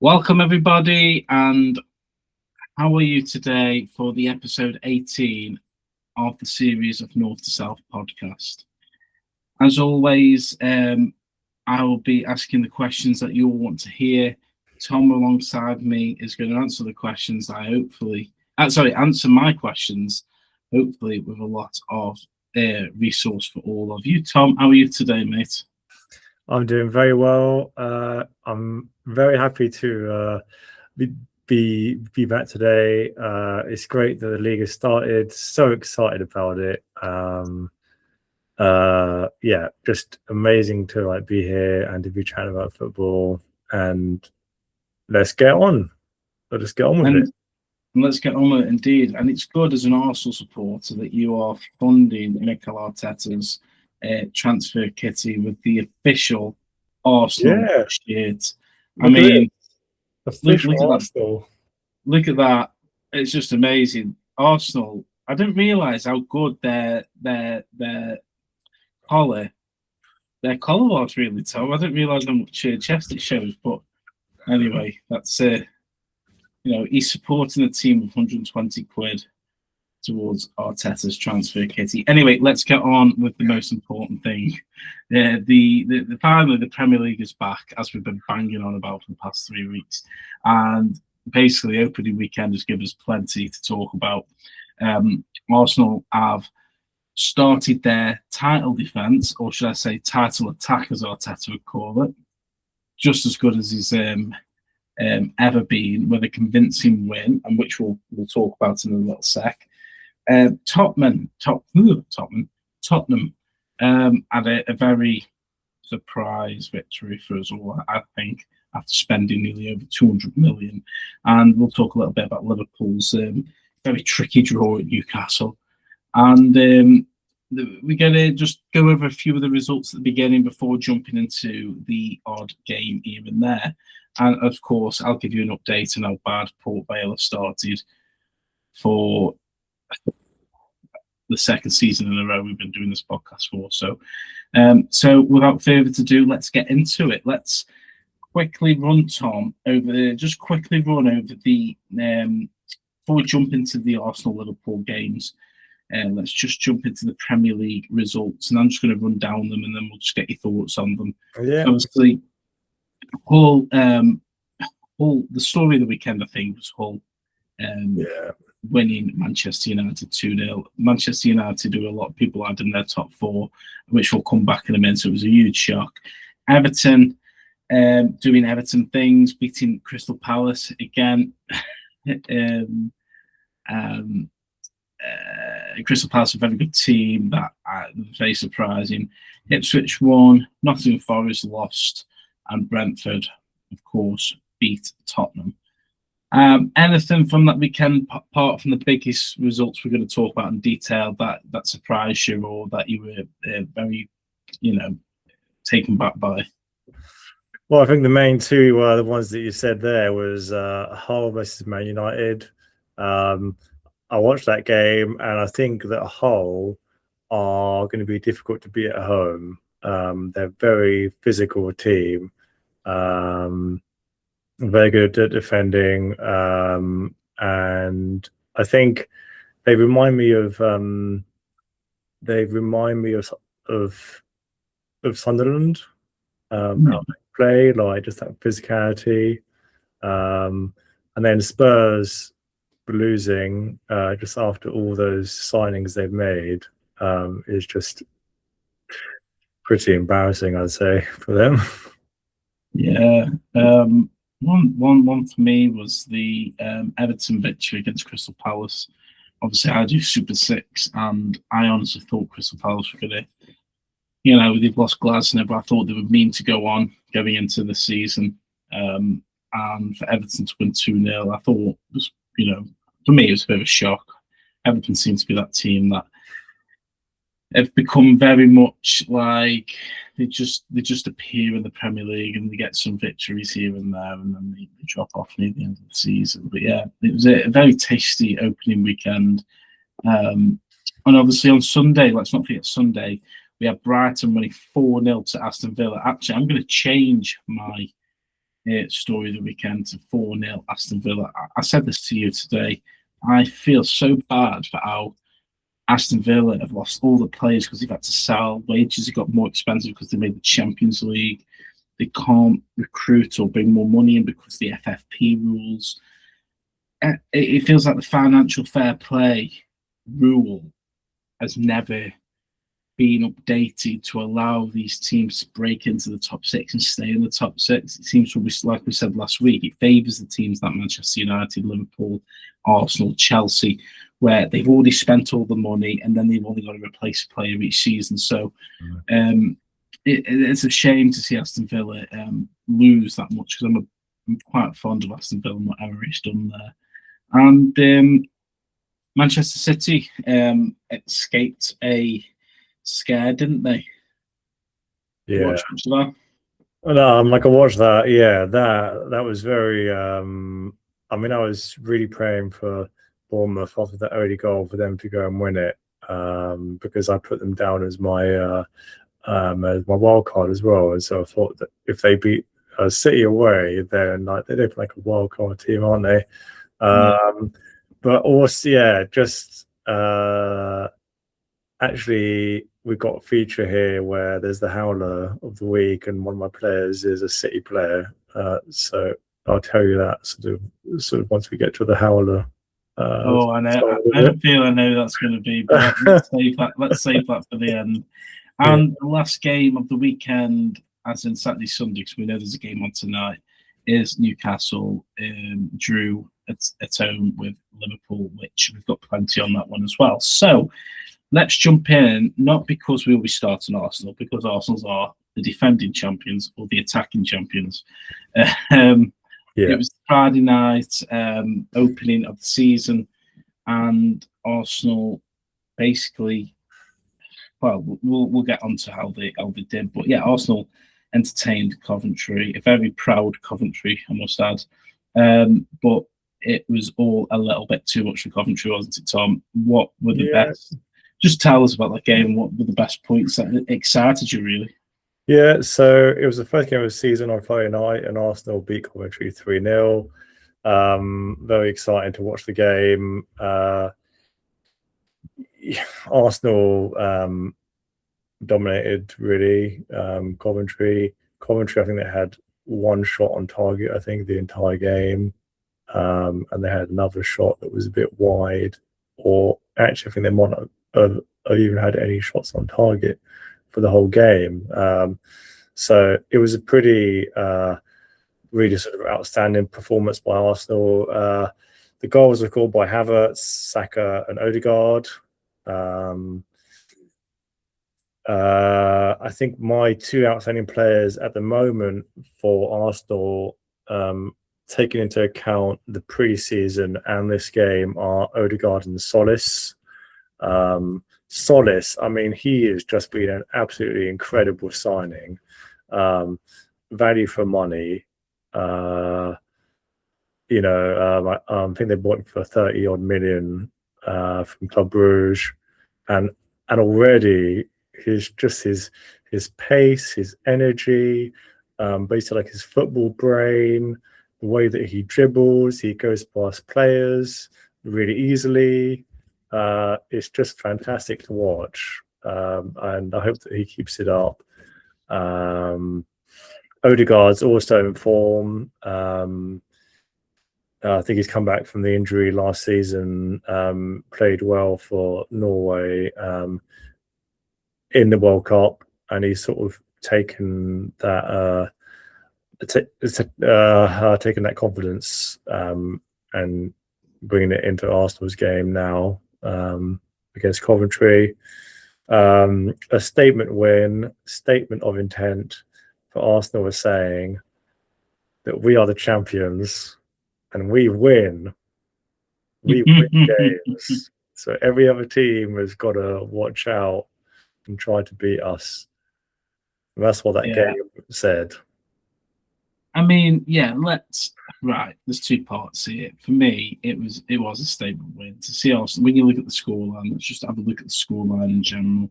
Welcome, everybody, and how are you today for the episode 18 of the series of North to South podcast? As always, I will be asking the questions that you all want to hear. Tom, alongside me, is going to answer the questions answer my questions, hopefully with a lot of resource for all of you. Tom, how are you today, mate? I'm doing very well. I'm very happy to be back today. It's great that the league has started. So excited about it. Yeah, just amazing to be here and to be chatting about football. And let's get on. Let's get on with it. Let's get on with it, indeed. And it's good as an Arsenal supporter that you are funding Mikel Arteta's transfer kitty with the official Arsenal shirt. I mean, official Arsenal. Look at that. It's just amazing. Arsenal, I didn't realise how good their collar was, really, Tom. I didn't realise how much chest it shows. But anyway, that's he's supporting a team of 120 quid towards Arteta's transfer kitty. Anyway, let's get on with the most important thing. Finally, the Premier League is back, as we've been banging on about for the past 3 weeks. And basically, opening weekend has given us plenty to talk about. Arsenal have started their title defence, or should I say title attack, as Arteta would call it, just as good as he's ever been, with a convincing win, and which we'll talk about in a little sec. Tottenham had a very surprise victory for us all, I think, after spending nearly over 200 million. And we'll talk a little bit about Liverpool's very tricky draw at Newcastle. And we're going to just go over a few of the results at the beginning before jumping into the odd game here and there. And of course, I'll give you an update on how bad Port Vale have started for the second season in a row we've been doing this podcast for. So without further ado, let's get into it. Let's quickly run, Tom, over the before we jump into the Arsenal-Liverpool games. Let's just jump into the Premier League results, and I'm just going to run down them, and then we'll just get your thoughts on them. Yeah. Obviously, Hull, the story of the weekend, I think, was Hull winning Manchester United 2-0. Manchester United, who a lot of people had in their top four, which we'll come back in a minute, so it was a huge shock. Everton, doing Everton things, beating Crystal Palace again. Crystal Palace, a very good team, that very surprising. Ipswich won, Nottingham Forest lost, and Brentford, of course, beat Tottenham. Anything from that weekend, apart from the biggest results we're going to talk about in detail, that surprised you, or that you were very, taken back by? Well, I think the main two were the ones that you said there was Hull versus Man United. I watched that game, and I think that Hull are going to be difficult to beat at home. They're a very physical team, very good at defending, and I think they remind me of Sunderland. How they play, just that physicality, and then Spurs losing just after all those signings they've made is just pretty embarrassing, I'd say, for them. Yeah. One for me was the Everton victory against Crystal Palace. Obviously, I do Super 6, and I honestly thought Crystal Palace were going to, they've lost Glasner, but I thought they would mean to go on going into the season. And for Everton to win 2-0, I thought was, for me, it was a bit of a shock. Everton seems to be that team that have become very much like they just appear in the Premier League, and they get some victories here and there, and then they drop off near the end of the season. But yeah, it was a very tasty opening weekend. And obviously on Sunday, let's not forget Sunday, we had Brighton winning 4-0 to Aston Villa. Actually, I'm going to change my story of the weekend to 4-0 Aston Villa. I said this to you today. I feel so bad for how Aston Villa have lost all the players because they've had to sell. Wages have got more expensive because they made the Champions League. They can't recruit or bring more money in because of the FFP rules. It feels like the financial fair play rule has never been updated to allow these teams to break into the top six and stay in the top six. It seems to be, like we said last week, it favours the teams like Manchester United, Liverpool, Arsenal, Chelsea, where they've already spent all the money and then they've only got to replace a player each season. So it's a shame to see Aston Villa lose that much, because I'm quite fond of Aston Villa and whatever he's done there. And Manchester City escaped a scare, didn't they? Yeah. Watch that. No, I'm like, I watched that. Yeah, that was very. I mean, I was really praying for Bournemouth after that early goal for them to go and win it, because I put them down as my wild card as well. And so I thought that if they beat City away, then like they're like a wild card team, aren't they? But also, yeah, just actually, we've got a feature here where there's the howler of the week, and one of my players is a City player. So I'll tell you that sort of once we get to the howler. I know. I don't feel I know that's going to be, but let's save that for the end. And the last game of the weekend, as in Saturday, Sunday, because we know there's a game on tonight, is Newcastle drew at home with Liverpool, which we've got plenty on that one as well. So let's jump in, not because we'll be starting Arsenal, because Arsenal are the defending champions or the attacking champions. It was Friday night opening of the season, and Arsenal basically, well, we'll get onto how they did, but yeah, Arsenal entertained Coventry, a very proud Coventry, I must add. But it was all a little bit too much for Coventry, wasn't it, Tom? What were the best? Just tell us about that game and what were the best points that excited you, really? Yeah, so it was the first game of the season on Friday night, and Arsenal beat Coventry 3-0. Very exciting to watch the game. Arsenal dominated, really. Coventry, I think they had one shot on target, I think, the entire game. And they had another shot that was a bit wide, or actually I think they might not have even had any shots on target for the whole game. So it was a pretty really sort of outstanding performance by Arsenal. The goals were scored by Havertz, Saka and Odegaard. I think my two outstanding players at the moment for Arsenal, taking into account the pre-season and this game, are Odegaard and Solis. Solis, I mean, he has just been an absolutely incredible signing. Value for money. I think they bought him for 30-odd million from Club Brugge, and already his pace, his energy, basically like his football brain, the way that he dribbles, he goes past players really easily. It's just fantastic to watch, and I hope that he keeps it up. Odegaard's also in form. I think he's come back from the injury last season, played well for Norway in the World Cup, and he's sort of taken that taken that confidence and bringing it into Arsenal's game now against Coventry. A statement win, statement of intent for Arsenal, was saying that we are the champions and we win games. So every other team has got to watch out and try to beat us. And that's what that game said. I mean, there's two parts here. For me, it was a statement win. To see Arsenal, when you look at the scoreline, let's just have a look at the scoreline in general.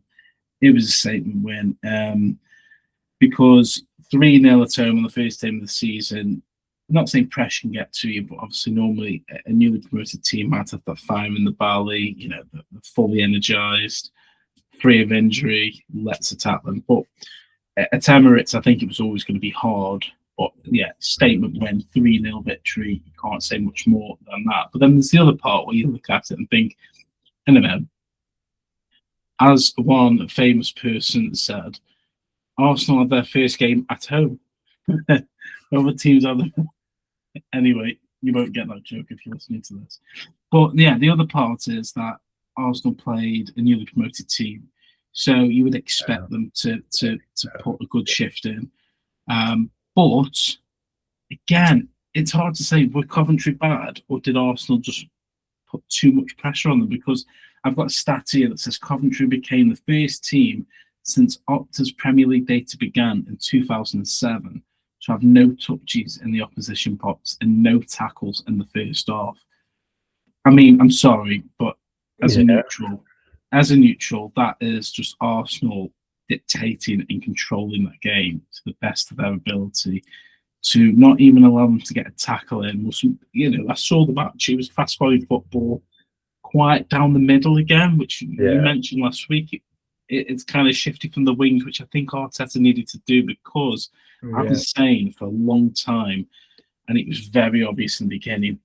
It was a statement win, because 3-0 at home on the first game of the season not saying pressure can get to you, but obviously normally a newly promoted team might have that fire in the belly, they're fully energized, free of injury, let's attack them. But at Emirates, I think it was always going to be hard. But yeah, statement win, 3-0 victory. You can't say much more than that. But then there's the other part where you look at it and think, I don't know, as one famous person said, Arsenal had their first game at home. Other teams are anyway, you won't get that joke if you're listening to this. But yeah, the other part is that Arsenal played a newly promoted team, so you would expect them to put a good shift in. But again, it's hard to say, were Coventry bad, or did Arsenal just put too much pressure on them? Because I've got a stat here that says Coventry became the first team since Opta's Premier League data began in 2007 to have no touches in the opposition box and no tackles in the first half. I mean, I'm sorry, but as a neutral, that is just Arsenal dictating and controlling that game to the best of their ability. To not even allow them to get a tackle in was, I saw the match. It was fast-flowing football, quite down the middle again, which you mentioned last week. It's kind of shifted from the wings, which I think Arteta needed to do, because I've been saying for a long time, and it was very obvious in the beginning,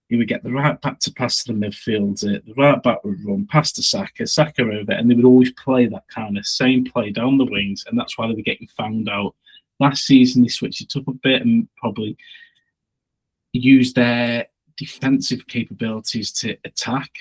he would get the right back to pass to the midfield, the right back would run past to Saka over, and they would always play that kind of same play down the wings, and that's why they were getting found out. Last season, they switched it up a bit and probably used their defensive capabilities to attack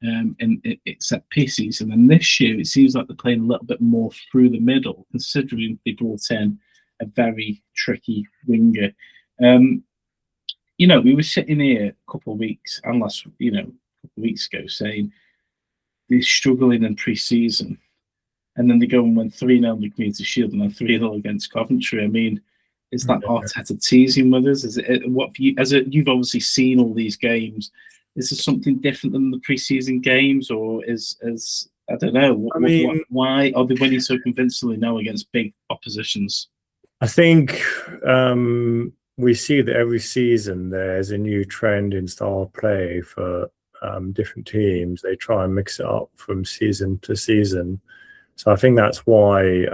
in set pieces. And then this year, it seems like they're playing a little bit more through the middle, considering they brought in a very tricky winger. We were sitting here a couple of weeks, and a couple of weeks ago, saying they're struggling in pre-season. And then they go and win 3-0 in the Community Shield and then 3-0 against Coventry. I mean, is that Arteta teasing with us? Is it you've obviously seen all these games? Is there something different than the pre-season games, or is I don't know? Why are they winning so convincingly now against big oppositions? I think we see that every season there's a new trend in style of play for different teams. They try and mix it up from season to season. So I think that's why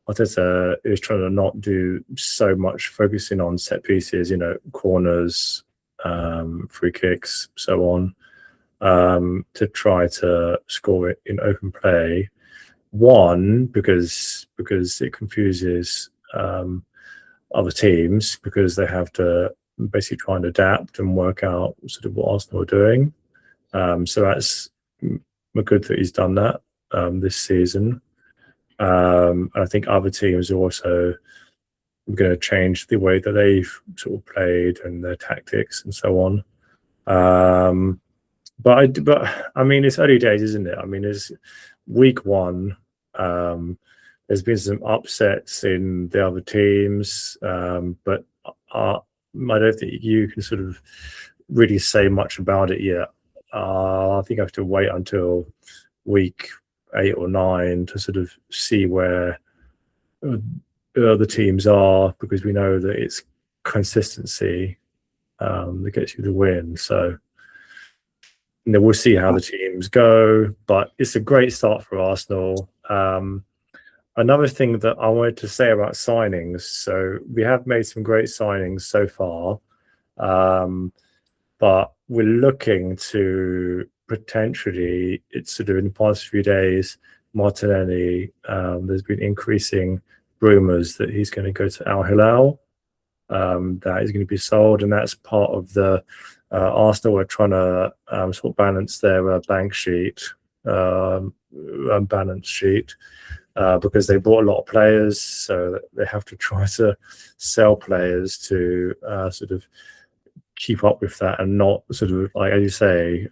Arteta is trying to not do so much focusing on set pieces, corners, free kicks, so on, to try to score it in open play. One, because it confuses other teams, because they have to basically try and adapt and work out sort of what Arsenal are doing. So that's good that he's done that this season. I think other teams are also going to change the way that they've sort of played and their tactics and so on. But I mean, it's early days, isn't it? I mean, it's week one. There's been some upsets in the other teams, but I don't think you can sort of really say much about it yet. I think I have to wait until week 8 or 9 to sort of see where the teams are, because we know that it's consistency that gets you the win. So we'll see how the teams go, but it's a great start for Arsenal. Another thing that I wanted to say about signings, so we have made some great signings so far, but we're looking to potentially, it's sort of in the past few days, Martinelli, there's been increasing rumours that he's going to go to Al Hilal, that he's going to be sold, and that's part of the Arsenal are trying to sort of balance their balance sheet, because they bought a lot of players, so they have to try to sell players to sort of keep up with that and not sort of, like as you say,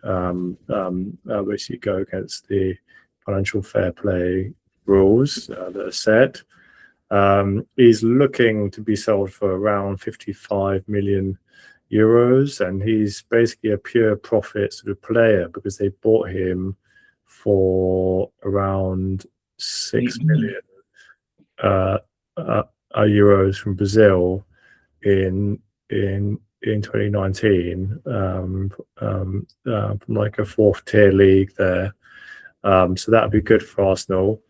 basically go against the financial fair play rules that are set. He's looking to be sold for around 55 million euros, and he's basically a pure profit sort of player, because they bought him for around 6 million euros from Brazil in in 2019 from like a fourth tier league there. So that would be good for Arsenal.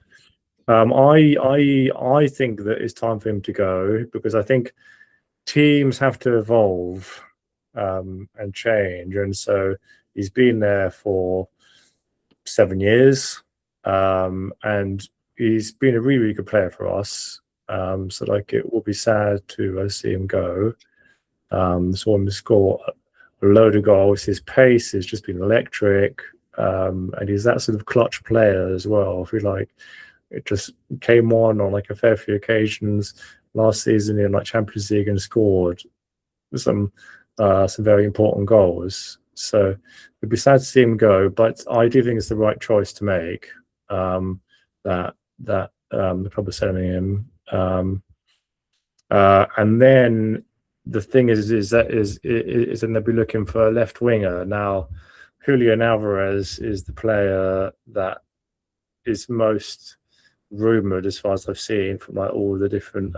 I think that it's time for him to go, because I think teams have to evolve and change, and so he's been there for 7 years, and he's been a really, really good player for us. So like it will be sad to see him go. Saw him score a load of goals. His pace has just been electric, and he's that sort of clutch player as well. I feel like it just came on like a fair few occasions last season in like Champions League and scored some very important goals. So it'd be sad to see him go, but I do think it's the right choice to make. That the club is selling him, and then the thing is then they'll be looking for a left winger. Now, Julian Alvarez is the player that is most rumored, as far as I've seen from like all the different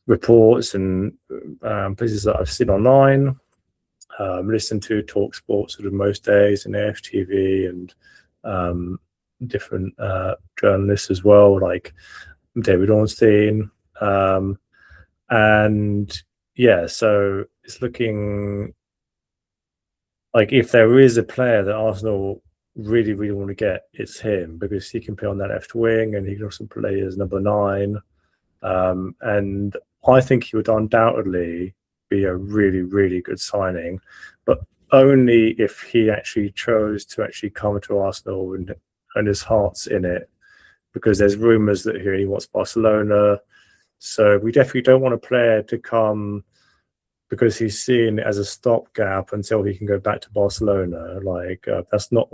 reports and places that I've seen online. Listen to Talk Sports sort of most days, and AFTV, and different journalists as well, like David Ornstein. And yeah, so it's looking like if there is a player that Arsenal really, really want to get, it's him, because he can play on that left wing and he can also play as number 9. And I think he would undoubtedly be a really, really good signing, but only if he actually chose to actually come to Arsenal and his heart's in it, because there's rumours that he wants Barcelona. So we definitely don't want a player to come because he's seen it as a stopgap until he can go back to Barcelona. Like that's not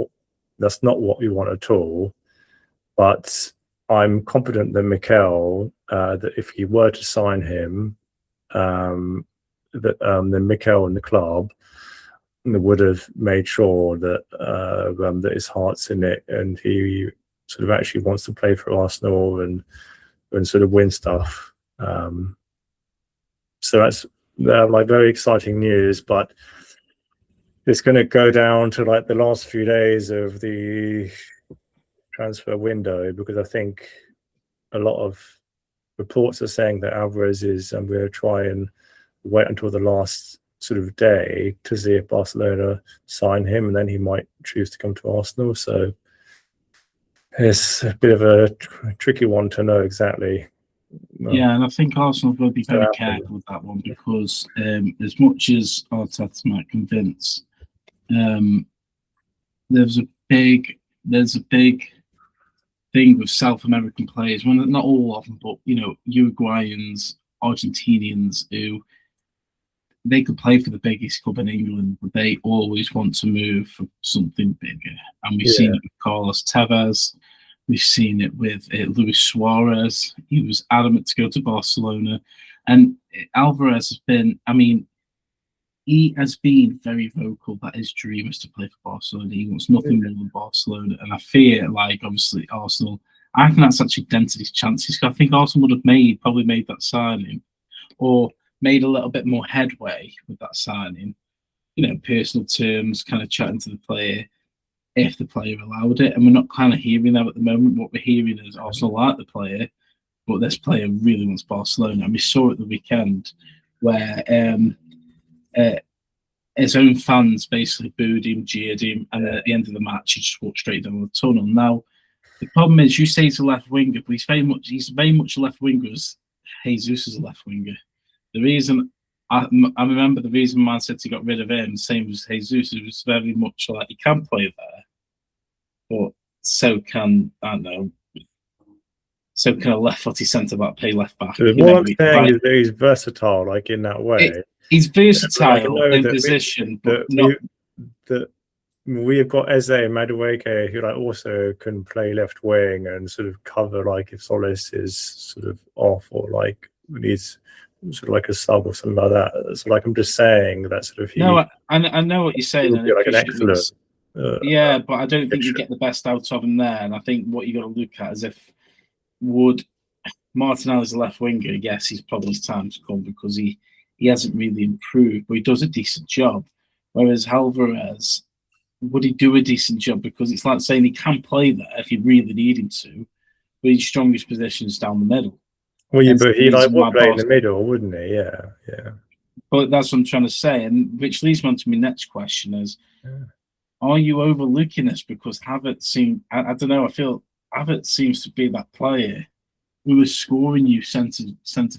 what we want at all. But I'm confident that Mikel, that if he were to sign him, then Mikel and the club would have made sure that that his heart's in it, and he sort of actually wants to play for Arsenal and sort of win stuff. So that's like very exciting news, but it's going to go down to like the last few days of the transfer window, because I think a lot of reports are saying that Alvarez is, and we'll try and wait until the last sort of day to see if Barcelona sign him, and then he might choose to come to Arsenal. So it's a bit of a tricky one to know exactly. Yeah, and I think Arsenal will be very careful with that one, because as much as Arteta might convince, there's a big thing with South American players. Well, not all of them, but Uruguayans, Argentinians, who they could play for the biggest club in England, but they always want to move for something bigger. And we've seen it with Carlos Tevez. We've seen it with Luis Suarez. He was adamant to go to Barcelona. And Alvarez has been, he has been very vocal that his dream is to play for Barcelona. He wants nothing more than Barcelona. And I fear, like, obviously, Arsenal, I think that's actually dented his chances. I think Arsenal would have probably made that signing, or made a little bit more headway with that signing. Personal terms, kind of chatting to the player, if the player allowed it. And we're not kind of hearing that at the moment. What we're hearing is Arsenal like the player, but this player really wants Barcelona. And we saw at the weekend where his own fans basically booed him, jeered him, and at the end of the match, he just walked straight down the tunnel. Now, the problem is, you say he's a left winger, but he's very much a left winger as Jesus is a left winger. The reason I remember the reason Man City got rid of him, same as Jesus, it was very much like he can play there, but so can a left-footed centre-back play left-back. What I'm saying is that he's versatile, like in that way. He's versatile in position, but we've got Eze Madueke, who like also can play left wing and sort of cover, like if Solis is sort of off, or like needs sort of like a sub or something like that. So like I'm just saying that sort of I know what you're saying. He would be like an excellent. But I don't think you get the best out of him there. And I think what you got to look at is would Martinelli's a left winger? Yes, he's probably his time to come, because he he hasn't really improved, but he does a decent job. Whereas Alvarez, would he do a decent job? Because it's like saying he can play there if you really need him to, but his strongest position is down the middle. Well, yeah, Hence but the he like reason would why play in the Barcelona- middle, wouldn't he? Yeah, yeah. But that's what I'm trying to say, and which leads me on to my next question: is Yeah. are you overlooking this because Havertz I don't know, I feel Havertz seems to be that player who is scoring you centre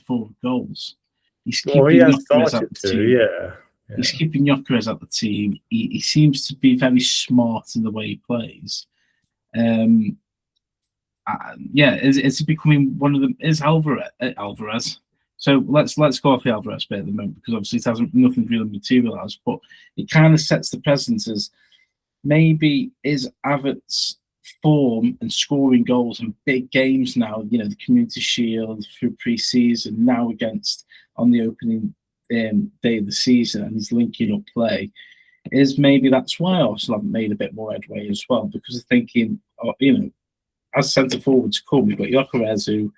forward goals. He's Well, he keeping has Gyökeres at started the to, team. yeah. He's keeping Gyökeres at the team. He seems to be very smart in the way he plays. Yeah, it's becoming one of them. Is Alvarez? So let's go off the Alvarez bit at the moment because obviously it hasn't nothing really materialised, but it kind of sets the precedent as maybe is Havertz's form and scoring goals in big games now. You know, the Community Shield through pre-season, now against on the opening day of the season, and he's linking up play. Is maybe that's why Arsenal haven't made a bit more headway as well because they're thinking, you know, as centre forward to come, we've got Gyökeres who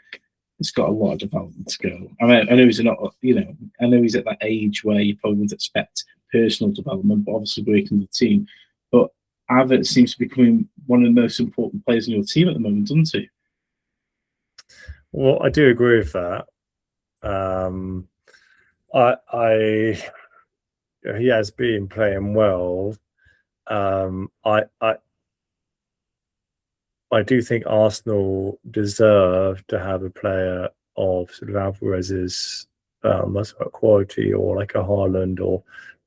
has got a lot of development to go. I mean, I know he's not, you know, I know he's at that age where you probably would expect personal development, but obviously working with the team. But Havertz seems to be becoming one of the most important players in your team at the moment, doesn't he? Well, I do agree with that. He has been playing well. I do think Arsenal deserve to have a player of sort of Alvarez's quality, or like a Haaland or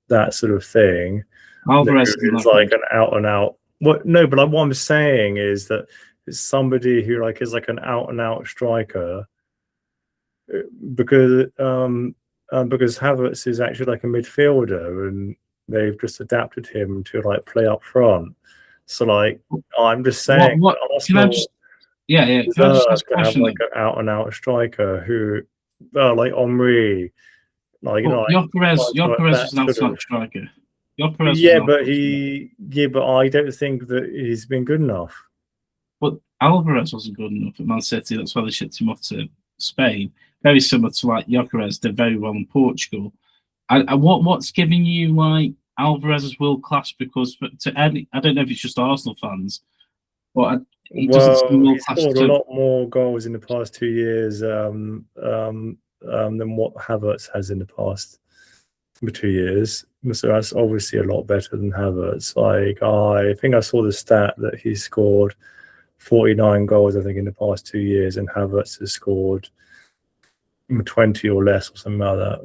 that sort of thing. Alvarez is like an out and out. What? No, but what I'm saying is that it's somebody who like is like an out and out striker, because Havertz is actually like a midfielder, and they've just adapted him to like play up front. So like I'm just saying, Arsenal Can I just ask a question? Like an out and out striker who, like Henry, like you know, Gyökeres is an outside striker. But I don't think that he's been good enough. But Alvarez wasn't good enough at Man City. That's why they shipped him off to Spain. Very similar to like Gyökeres did very well in Portugal. What's giving you like Alvarez as world class? Because I don't know if it's just Arsenal fans, but he doesn't seem world class. He scored a lot more goals in the past 2 years than what Havertz has in the past 2 years. So that's obviously a lot better than Havertz. Like I think I saw the stat that he scored 49 goals, I think, in the past 2 years, and Havertz has scored 20 or less or something like that.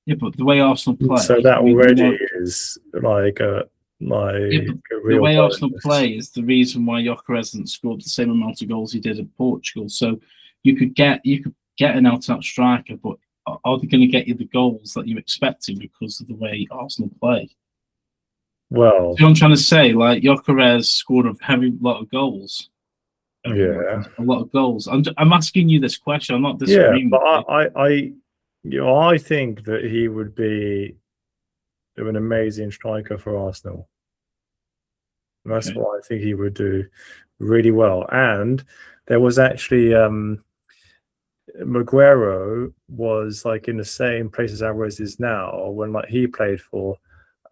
Yeah, but the way Arsenal play, so that already is like a the way Arsenal play is the reason why Gyökeres hasn't scored the same amount of goals he did at Portugal. So you could get an out-and-out striker, but are they going to get you the goals that you're expecting because of the way Arsenal play? Well, so I'm trying to say, like Gyökeres scored a very lot of goals. Yeah, a lot of goals. I'm asking you this question. I'm not disagreeing. Yeah, but I think that he would be an amazing striker for Arsenal. And that's what I think he would do really well. And there was actually Maguire was like in the same place as Alvarez is now when like he played for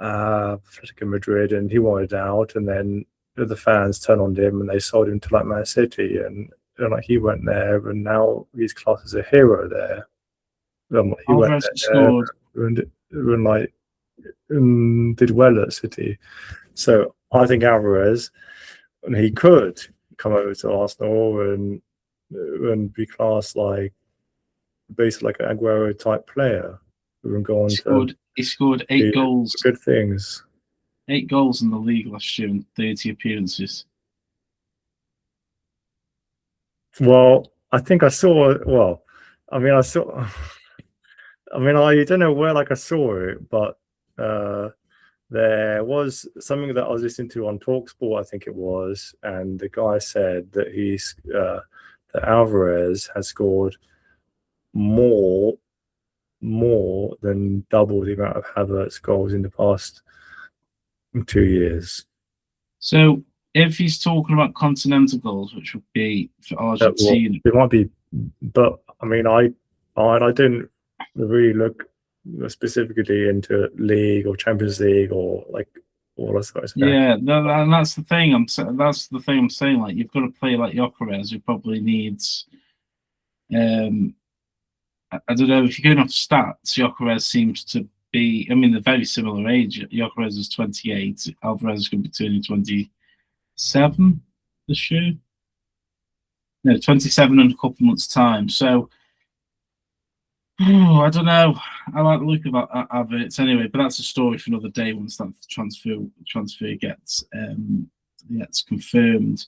Atletico Madrid, and he wanted out, and then the fans turned on him and they sold him to like Man City, and like he went there, and now he's classed as a hero there. He went there and like did well at City. So I think Alvarez, and he could come over to Arsenal and be classed like basically like an Aguero type player who can go on he scored 8 goals. Good things. 8 goals in the league last year in 30 appearances. Well, I think I saw. Well, I mean, I don't know where like I saw it, but there was something that I was listening to on TalkSport, I think it was, and the guy said that that Alvarez has scored more than double the amount of Havertz goals in the past 2 years. So if he's talking about continental goals, which would be for Argentina, it might be, but I mean, I didn't really look specifically into League or Champions League or like all those guys. Yeah, and that's the thing. That's the thing I'm saying. Like, you've got to play like Gyökeres, who probably needs. I don't know if you're going off stats. Gyökeres seems to be. I mean, they're very similar age. Gyökeres is 28. Alvarez is going to be turning 27 this year. No, 27 in a couple months' time. So, I don't know. I like the look of Havertz anyway, but that's a story for another day once that transfer gets confirmed.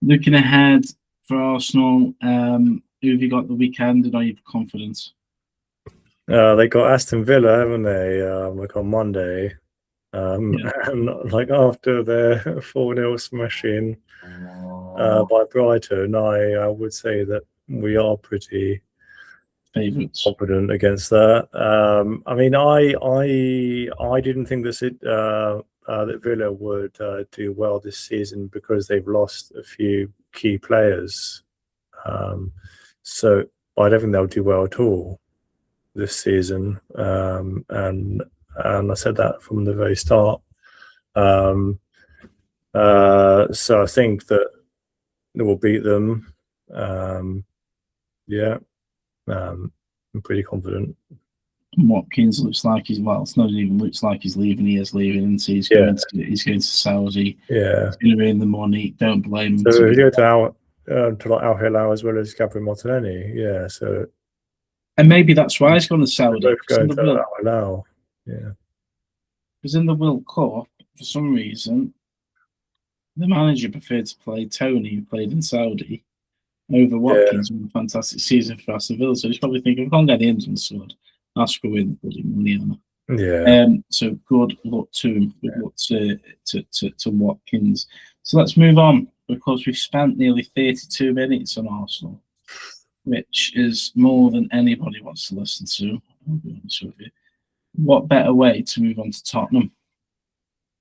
Looking ahead for Arsenal, who have you got the weekend, and are you confident? They got Aston Villa, haven't they? Like on Monday. And like after their 4-0 smashing by Brighton, I would say that we are pretty favourites confident against that. I mean, I didn't think that Villa would do well this season because they've lost a few key players. So I don't think they'll do well at all this season. And I said that from the very start. So I think that we'll beat them. I'm pretty confident. Watkins looks like it's not even looks like he's leaving. He is leaving, and so he's going to Saudi. Yeah, he's going to earn the money. Don't blame him. So he'll go to like Al Hilal as well as Gabriel Martinelli. Yeah, so and maybe that's why he's gone to Saudi. Both going to Al Hilal. Yeah, because in the World Cup, for some reason, the manager preferred to play Tony, who played in Saudi, over Watkins with a fantastic season for Aston Villa. So he's probably thinking, if I can't get the engine sorted, I'll screw in the bloody money on it. Yeah. So good luck to him. Good luck to Watkins. So let's move on, because we've spent nearly 32 minutes on Arsenal, which is more than anybody wants to listen to. I'll be honest with you. What better way to move on to Tottenham?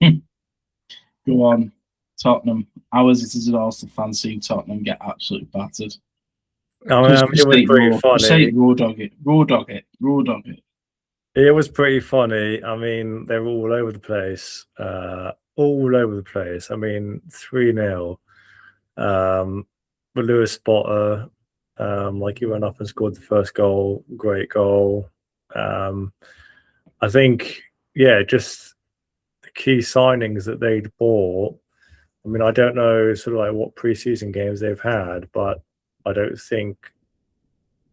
Go on, Tottenham. How is it as an Arsenal fan seeing Tottenham get absolutely battered? It was pretty funny. Raw dog it. It was pretty funny. I mean, they were all over the place. I mean, 3-0. But Lewis Potter, like he went up and scored the first goal. Great goal. I think, just the key signings that they'd bought. I mean, I don't know sort of like what preseason games they've had, but I don't think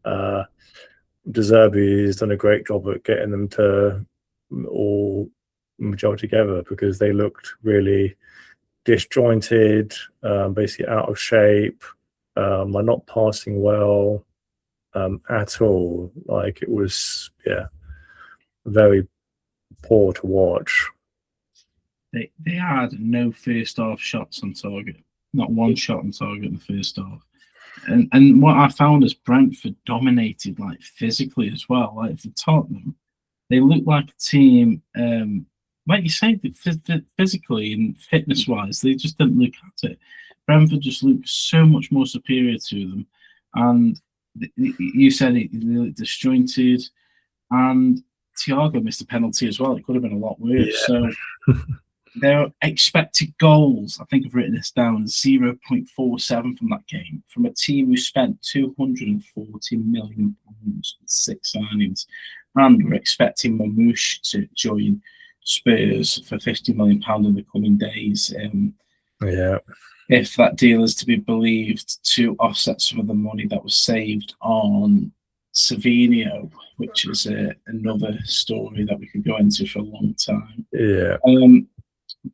De Zerbi has done a great job at getting them to all gel together, because they looked really disjointed, basically out of shape. They're not passing well at all. Like, it was, very poor to watch. They had no first half shots on target. Not one shot on target in the first half. And what I found is Brentford dominated, like, physically as well. Like, for Tottenham, they looked like a team, like you say, physically and fitness-wise, they just didn't look at it. Brentford just looked so much more superior to them. And you said it looked disjointed. And Thiago missed a penalty as well. It could have been a lot worse. Yeah. So their expected goals, I think I've written this down, 0.47 from that game, from a team who spent £240 million on 6 signings. And we're expecting Mamouche to join Spurs for £50 million in the coming days. If that deal is to be believed, to offset some of the money that was saved on Savinho, which is another story that we could go into for a long time. Yeah.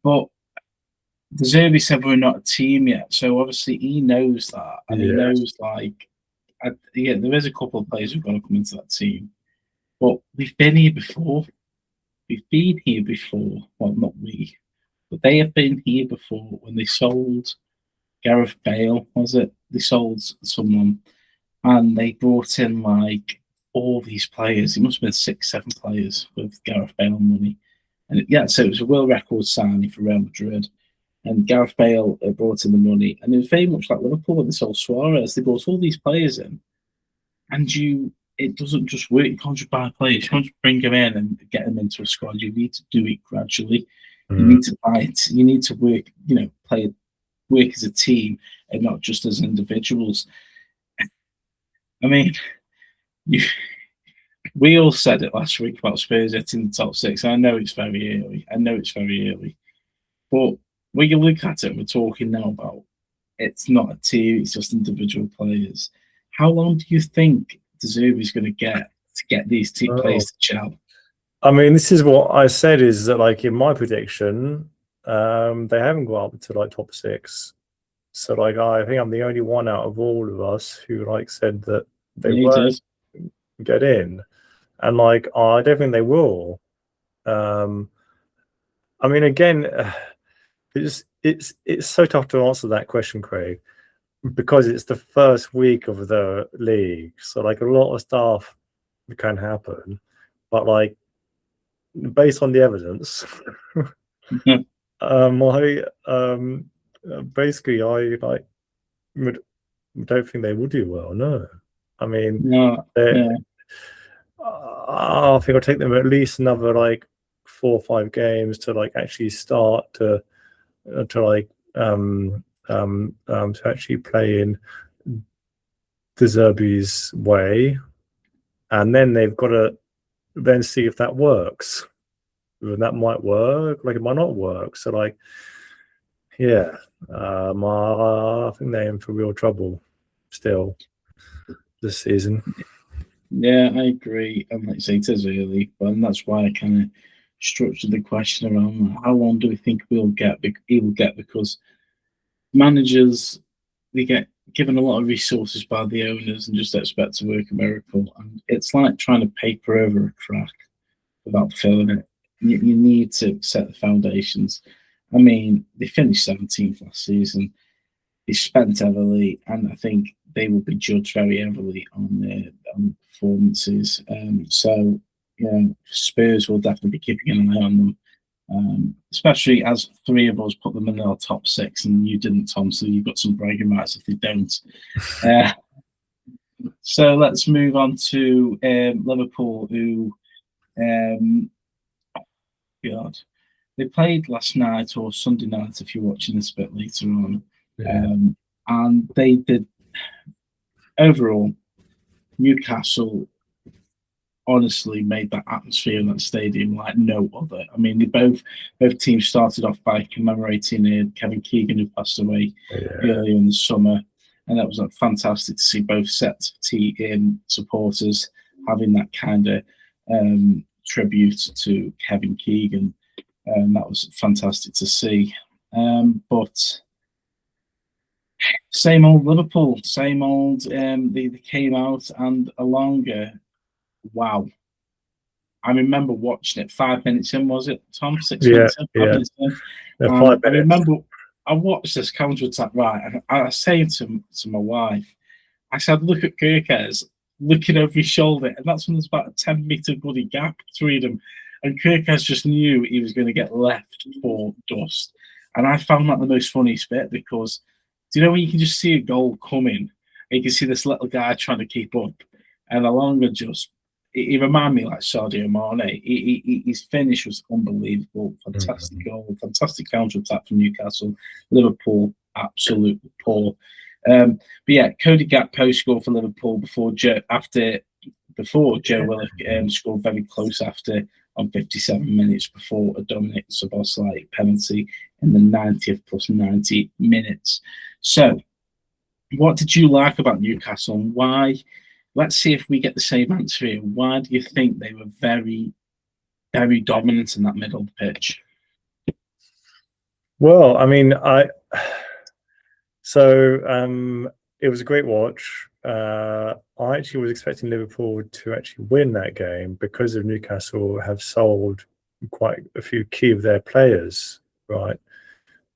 But De Zerbi said we're not a team yet, so obviously he knows that, and he knows, like, there is a couple of players who've got to come into that team. But we've been here before. Well, not we, but they have been here before when they sold Gareth Bale, was it? They sold someone, and they brought in, like, all these players. It must have been 6-7 players with Gareth Bale money. And so it was a world record signing for Real Madrid. And Gareth Bale brought in the money. And it was very much like Liverpool when they sold Suarez. They brought all these players in. And it doesn't just work. You can't just buy players. You can't just bring them in and get them into a squad. You need to do it gradually. You need to buy it. You need to work. Work as a team and not just as individuals. I mean, we all said it last week about Spurs hitting the top six. I know it's very early. But when you look at it, we're talking now about it's not a team, it's just individual players. How long do you think De Zerbi's going to get these players to gel? I mean, this is what I said is that, like, in my prediction, they haven't got up to like top six. So, like, I think I'm the only one out of all of us who said that they won't get in, and like, I don't think they will. I mean, again, it's so tough to answer that question, Craig, because it's the first week of the league. So, like, a lot of stuff can happen, but like, based on the evidence, basically, I don't think they will do well. No, I mean, I think it'll take them at least another like 4 or 5 games to like actually start to actually play in De Zerbi's way, and then they've got to then see if that works. And that might work, like it might not work. So, like, yeah, I think they're in for real trouble still this season. Yeah, I agree. And like I say, it is early, and that's why I kind of structured the question around how long do we think he will get? Because managers, they get given a lot of resources by the owners and just expect to work a miracle. And it's like trying to paper over a crack without filling it. You need to set the foundations. I mean, they finished 17th last season. They spent heavily, and I think they will be judged very heavily on their performances. So, Spurs will definitely be keeping an eye on them, especially as 3 of us put them in our top 6, and you didn't, Tom. So you've got some bragging rights if they don't. So let's move on to Liverpool, who, God, they played last night or Sunday night. If you're watching this a bit later on. And they did overall. Newcastle honestly made that atmosphere in that stadium like no other. I mean, both teams started off by commemorating Kevin Keegan, who passed away earlier in the summer, and that was fantastic to see both sets of team supporters having that kind of tribute to Kevin Keegan. That was fantastic to see. But same old Liverpool, same old. They came out and Alonga. Wow, I remember watching it 5 minutes in. Was it, Tom? 6 minutes in. 5 minutes in. 5 minutes. I remember I watched this counter attack. Right, and I was saying to my wife, I said, "Look at Kirkes looking over his shoulder," and that's when there's about a 10-meter bloody gap between them, and Kirkes just knew he was going to get left for dust. And I found that the most funniest bit because, do you know when you can just see a goal coming, and you can see this little guy trying to keep up, and Alonga just, he reminded me like Sadio Mane. His finish was unbelievable. Fantastic goal, fantastic counter attack from Newcastle. Liverpool absolutely poor. But yeah, Cody Gakpo scored for Liverpool before Joe Willock scored very close after on 57 minutes before a Dominik Szoboszlai penalty in the 90th plus 90 minutes. So, what did you like about Newcastle and why? Let's see if we get the same answer here. Why do you think they were very, very dominant in that middle of the pitch? Well, I mean, it was a great watch. I actually was expecting Liverpool to actually win that game because of Newcastle have sold quite a few key of their players, right?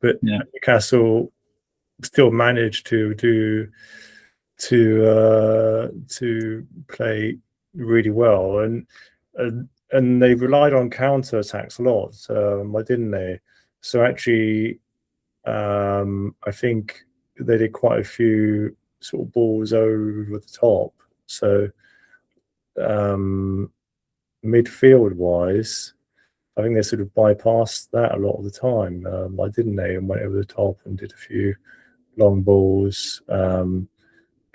But Newcastle still managed to play really well, and they relied on counter attacks a lot. Why didn't they? So actually, I think they did quite a few sort of balls over the top. So midfield wise, I think they sort of bypassed that a lot of the time. Like, didn't they? And went over the top and did a few long balls to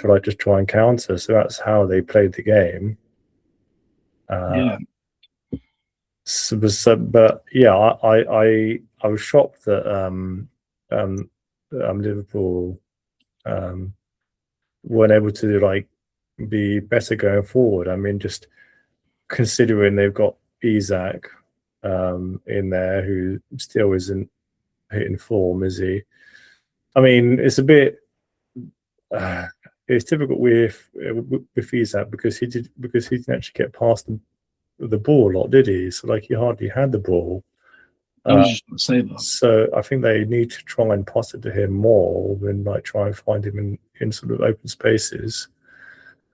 like just try and counter. So that's how they played the game. Yeah. But yeah, I was shocked that Liverpool weren't able to like be better going forward. I mean, just considering they've got Isak in there, who still isn't hitting form, is he? I mean, it's a bit. It's difficult with Isak because he didn't actually get past the ball a lot, did he? So like he hardly had the ball. I was just going to say that. So I think they need to try and pass it to him more than like try and find him in sort of open spaces.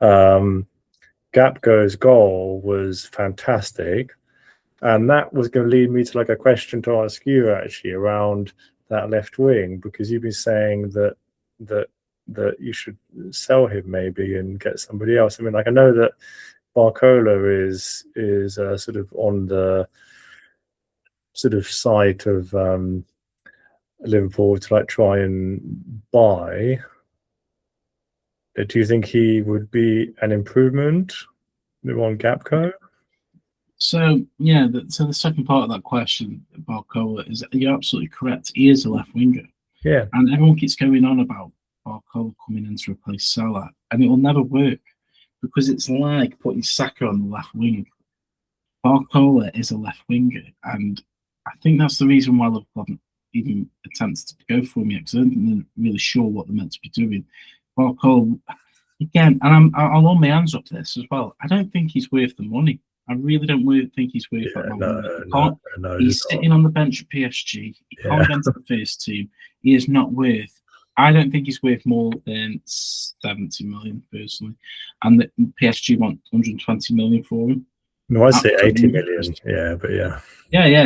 Gapgo's goal was fantastic. And that was going to lead me to like a question to ask you actually around that left wing, because you've been saying that you should sell him maybe and get somebody else. I mean, like I know that Barcola is sort of on the sort of side of Liverpool to like try and buy. Do you think he would be an improvement on Gapco? So yeah, so the second part of that question about Barcola is you're absolutely correct. He is a left winger. Yeah. And everyone keeps going on about Barcola coming in to replace Salah, and it will never work because it's like putting Saka on the left wing. Barcola is a left winger, and I think that's the reason why Liverpool haven't even attempted to go for him yet, because I don't think they're really sure what they're meant to be doing. Barcola, again, and I'll hold my hands up to this as well, I don't think he's worth the money. I really don't think he's worth that money. He's sitting on the bench at PSG. He can't get into the first team. He is not worth. I don't think he's worth more than 70 million personally, and the PSG want 120 million for him. No, I say 80 million. Yeah, but yeah,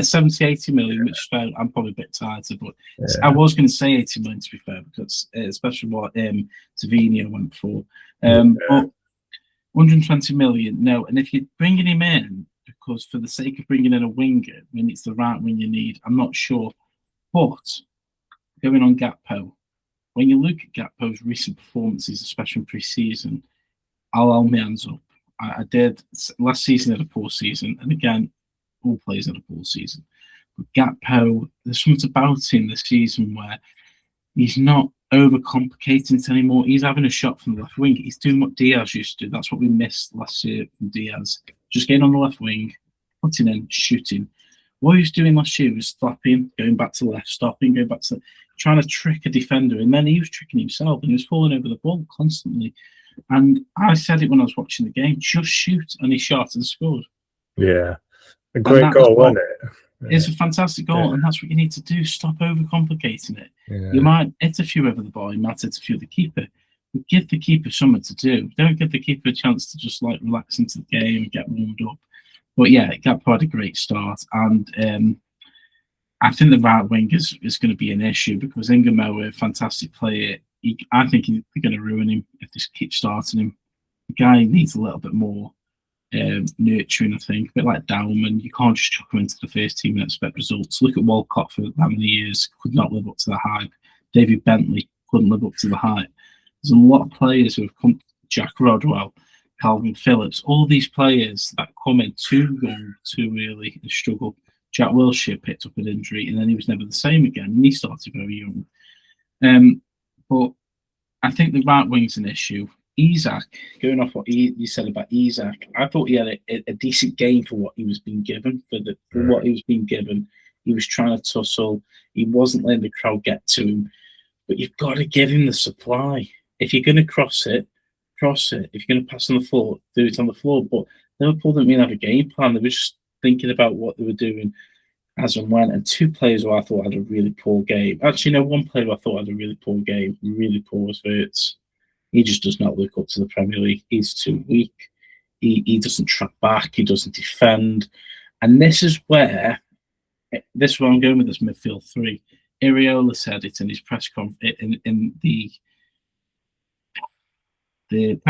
70, 80 million, which is fair. I'm probably a bit tired, but I was going to say 80 million to be fair, because especially what Savinho went for. But 120 million, no. And if you're bringing him in because for the sake of bringing in a winger when it's the right wing you need, I'm not sure. But going on Gakpo, when you look at Gakpo's recent performances, especially in pre-season, I'll hold my hands up. I did last season had a poor season, and again, all players had a poor season. But Gakpo, there's something about him this season where he's not overcomplicating it anymore. He's having a shot from the left wing. He's doing what Diaz used to do. That's what we missed last year from Diaz. Just getting on the left wing, putting in, shooting. What he was doing last year was stopping, going back to the left, stopping, going back to trying to trick a defender. And then he was tricking himself, and he was falling over the ball constantly. And I said it when I was watching the game, just shoot. And he shot and scored. Yeah. A great goal, wasn't it? Yeah. It's a fantastic goal, and that's what you need to do. Stop overcomplicating it. Yeah. You might hit a few over the ball, you might hit a few of the keeper, but give the keeper something to do. Don't give the keeper a chance to just like relax into the game and get warmed up. But yeah, Gakpo had a great start, and I think the right wing is going to be an issue because Ingamo, a fantastic player, I think they're going to ruin him if they keep starting him. The guy needs a little bit more nurturing, I think, a bit like Dowman. You can't just chuck him into the first team and expect results. Look at Walcott for that many years, could not live up to the hype. David Bentley couldn't live up to the hype. There's a lot of players who have come, Jack Rodwell, Calvin Phillips, all these players that come in too young, too early and struggle. Jack Wilshere picked up an injury and then he was never the same again, and he started very young. But I think the right wing's an issue. Isak, going off what you said about Isak, I thought he had a decent game for what he was being given. For what he was being given, he was trying to tussle. He wasn't letting the crowd get to him. But you've got to give him the supply. If you're going to cross it, cross it. If you're going to pass on the floor, do it on the floor. But Liverpool didn't really have a game plan. They were just thinking about what they were doing as and when. And two players who I thought had a really poor game. Actually, no, one player who I thought had a really poor game, really poor, was Wirtz. He just does not look up to the Premier League. He's too weak. He doesn't track back. He doesn't defend. And this is where I'm going with this midfield three. Iriola said it in his press conference in the the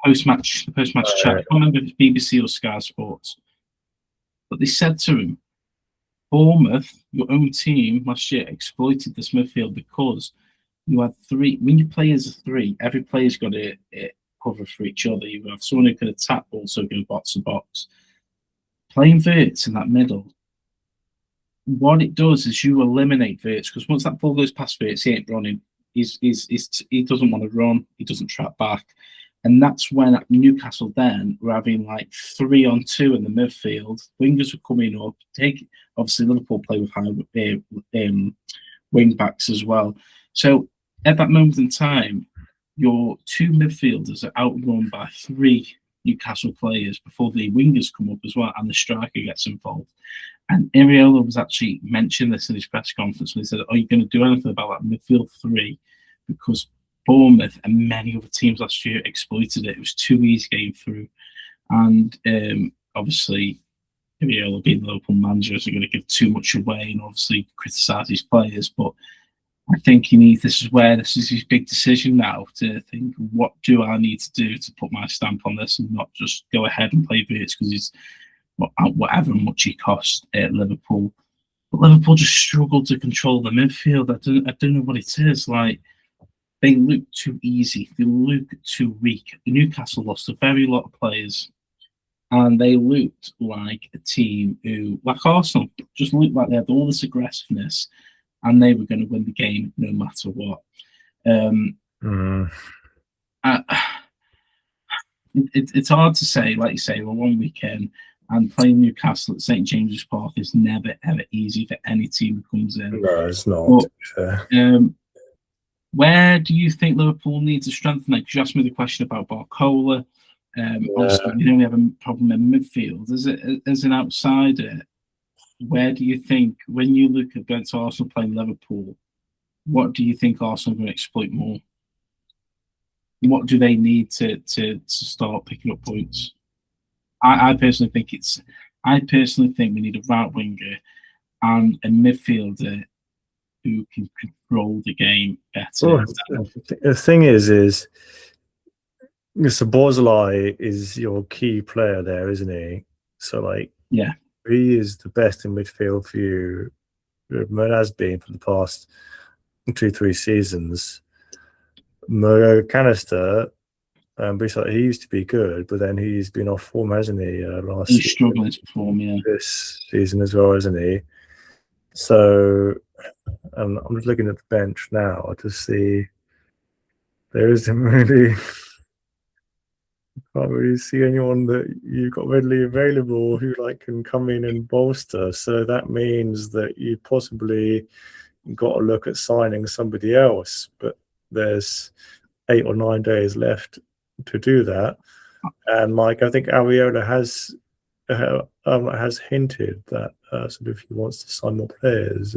post-match chat. I can't remember if it's BBC or Sky Sports, but they said to him, Bournemouth, your own team last year, exploited this midfield because you had three. When your players are three, every player's got to cover for each other. You have someone who can attack, but also go box to box. Playing Wirtz in that middle, what it does is you eliminate Wirtz, because once that ball goes past Wirtz, he ain't running. He doesn't want to run. He doesn't track back. And that's when at Newcastle then we're having like 3-on-2 in the midfield. Wingers are coming up. Obviously Liverpool play with high wing backs as well. So at that moment in time, your two midfielders are outrun by 3 Newcastle players before the wingers come up as well, and the striker gets involved. And Iraola was actually mentioned this in his press conference when he said, "Are you going to do anything about that midfield 3?" Because Bournemouth and many other teams last year exploited it. It was too easy getting through. And obviously, Iraola being the local manager is going to give too much away and obviously criticise his players. But I think this is his big decision now, to think, what do I need to do to put my stamp on this and not just go ahead and play Wirtz because he's whatever much he cost at Liverpool. But Liverpool just struggled to control the midfield. I don't know what it is. Like, they look too easy. They look too weak. Newcastle lost a very lot of players, and they looked like a team who, like Arsenal, just looked like they had all this aggressiveness, and they were going to win the game no matter what. It's hard to say, like you say, we're one weekend, and playing Newcastle at St James's Park is never, ever easy for any team who comes in. No, it's not. But, where do you think Liverpool needs to strengthen it? Because you asked me the question about Barcola. Obviously, we have a problem in midfield. As an outsider, where do you think, when you look against Arsenal playing Liverpool, what do you think Arsenal are going to exploit more? What do they need to start picking up points? I personally think we need a right winger and a midfielder who can control the game better. Well, the thing is Szoboszlai is your key player there, isn't he? So, like, yeah, he is the best in midfield for you. It has been for the past 2-3 seasons. Canister, he used to be good, but then he's been off form, hasn't he? He's struggling to perform, yeah. This season as well, isn't he? So, I'm just looking at the bench now to see. There isn't really. Can't really see anyone that you've got readily available who can come in and bolster. So that means that you possibly got to look at signing somebody else. But there's 8 or 9 days left to do that. And I think Iraola has hinted that sort of he wants to sign more players.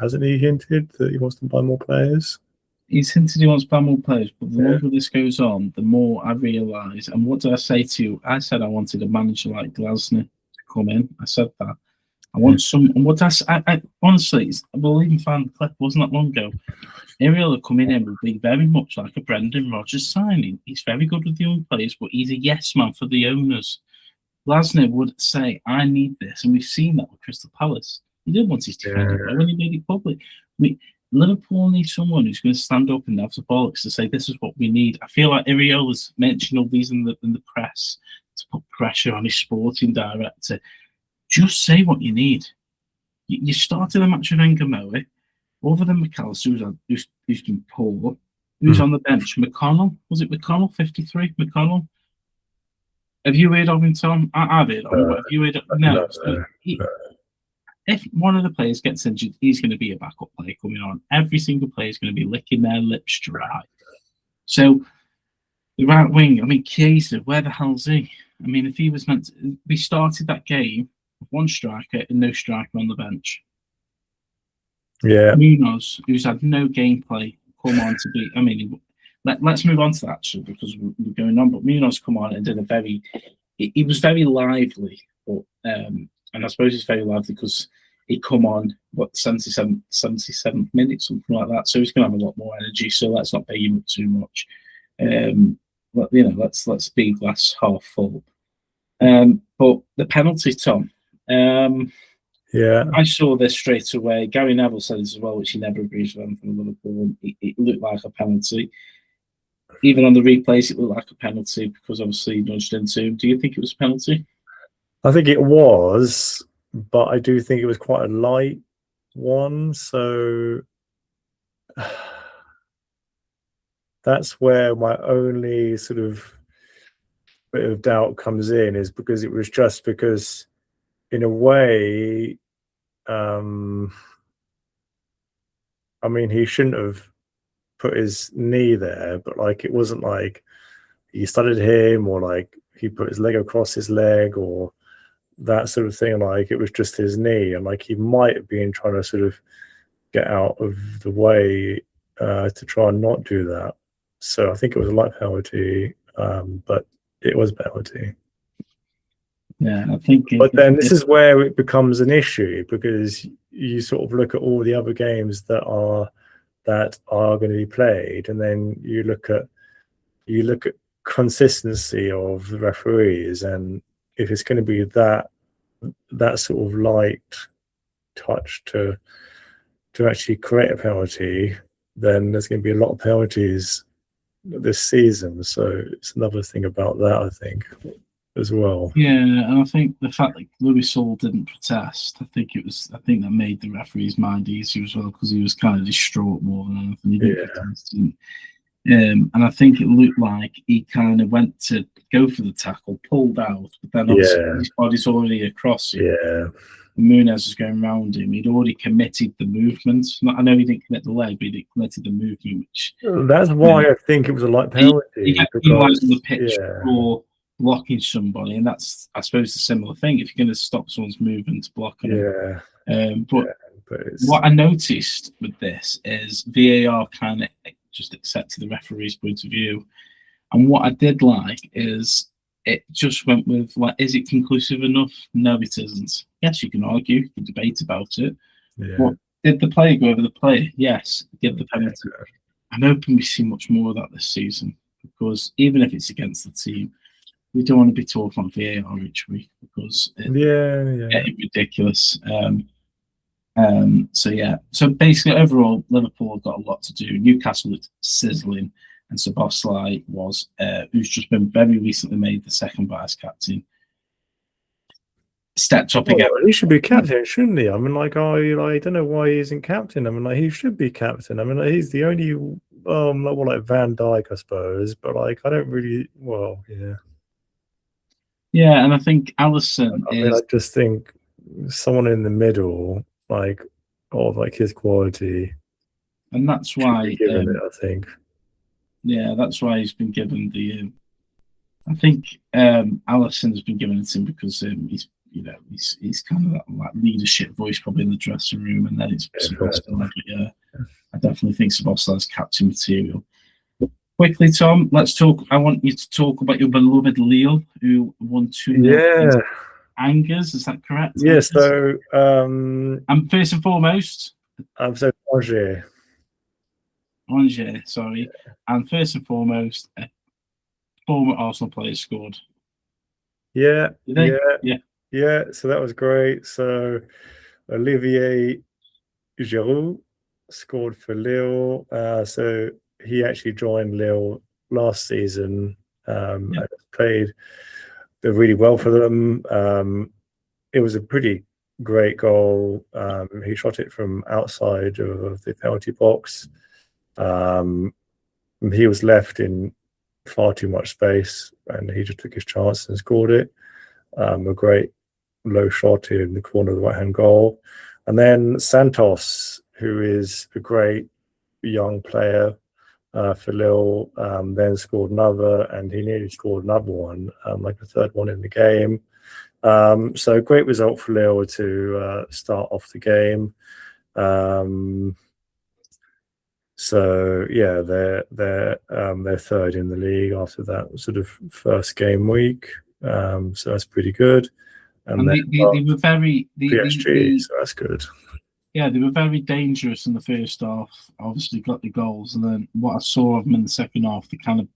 Hasn't he hinted that he wants to buy more players? He's hinted he wants to buy more players, but the longer this goes on, the more I realise. And what did I say to you? I said I wanted a manager like Glasner to come in. I said that. I want some. And what I honestly, we'll even find the clip. Wasn't that long ago? Iraola coming in will be very much like a Brendan Rodgers signing. He's very good with the young players, but he's a yes man for the owners. Glasner would say, "I need this," and we've seen that with Crystal Palace. He didn't want his defender when he made it public. Liverpool needs someone who's going to stand up and have the bollocks to say, "This is what we need." I feel like Iraola's mentioned all these in the press to put pressure on his sporting director. Just say what you need. You started a match with Engamoe, other than McAllister, who's been poor. Who's on the bench? McConnell? Was it McConnell? 53? McConnell? Have you heard of him, Tom? I've heard of him. Have you heard of him? No. If one of the players gets injured, he's going to be a backup player coming on. Every single player is going to be licking their lips dry. So, the right wing, Chiesa, where the hell's he? If he was meant to... We started that game with one striker and no striker on the bench. Yeah. Munoz, who's had no gameplay, come on to be... let's move on to that, actually, because we're going on. But Munoz come on and did a very... He was very lively, but... and I suppose it's very lively because he come on, 77 minutes, something like that. So he's going to have a lot more energy. So let's not pay him up too much. let's be glass half full. But the penalty, Tom. I saw this straight away. Gary Neville said this as well, which he never agrees with from Liverpool. It looked like a penalty. Even on the replays, it looked like a penalty because obviously he nudged into him. Do you think it was a penalty? I think it was, but I do think it was quite a light one. So that's where my only sort of bit of doubt comes in, is because it was just because, in a way, I mean, he shouldn't have put his knee there, but like it wasn't like he studded him or like he put his leg across his leg or that sort of thing. Like it was just his knee, and like he might have been trying to sort of get out of the way to try and not do that. So I think it was a light penalty, but it was a penalty. Yeah, I think. But then this is where it becomes an issue, because you sort of look at all the other games that are going to be played, and then you look at consistency of the referees, and if it's going to be that sort of light touch to actually create a penalty, then there's going to be a lot of penalties this season. So it's another thing about that, I think, as well. Yeah, and I think the fact that Louis Saul didn't protest, I think that made the referee's mind easier as well, because he was kind of distraught more than anything. He didn't protest. And I think it looked like he kind of went to go for the tackle, pulled out, but then obviously his body's already across him. Yeah. Muniz was going around him. He'd already committed the movement. I know he didn't commit the leg, but he committed the movement. Which that's why I think it was a light penalty. He was on the pitch for blocking somebody, and that's, I suppose, a similar thing. If you're going to stop someone's movement to block them, but what I noticed with this is VAR kind of just accepted the referee's point of view, and what I did like is it just went with, like, is it conclusive enough? No, it isn't. Yes, you can argue, you can debate about it. But did the player go over the player? Yes, give the penalty. I'm hoping we see much more of that this season, because even if it's against the team, we don't want to be talking about VAR each week, because it's getting ridiculous. So basically, overall, Liverpool have got a lot to do. Newcastle is sizzling, and Szoboszlai was, who's just been very recently made the second vice captain, stepped up again. He should be captain, shouldn't he? I mean, like, I don't know why he isn't captain. I mean, like, he should be captain. I mean, like, he's the only, like Van Dijk, I suppose, but like, I don't really, Yeah, and I think Alisson I just think someone in the middle, like, of like his quality, and that's why given it, I think. Yeah, that's why he's been given the. I think Alisson has been given it to him because he's kind of that leadership voice probably in the dressing room, and then it's Szoboszlai. I definitely think Szoboszlai is captain material. Quickly, Tom, let's talk. I want you to talk about your beloved Lille, who won 2-0. Angers, is that correct? Yeah. So, and first and foremost, so Angers, sorry, and first and foremost, a former Arsenal player scored. Yeah. So that was great. So Olivier Giroud scored for Lille. So he actually joined Lille last season and played really well for them. It was a pretty great goal. He shot it from outside of the penalty box. He was left in far too much space, and he just took his chance and scored it. A great low shot in the corner of the right-hand goal. And then Santos, who is a great young player for Lille, then scored another, and he nearly scored another one, like the third one in the game. So great result for Lille to start off the game. So yeah, they're third in the league after that sort of first game week. So that's pretty good. And they were very PSG, so that's good. Yeah, they were very dangerous in the first half. Obviously, got the goals, and then what I saw of them in the second half, they kind of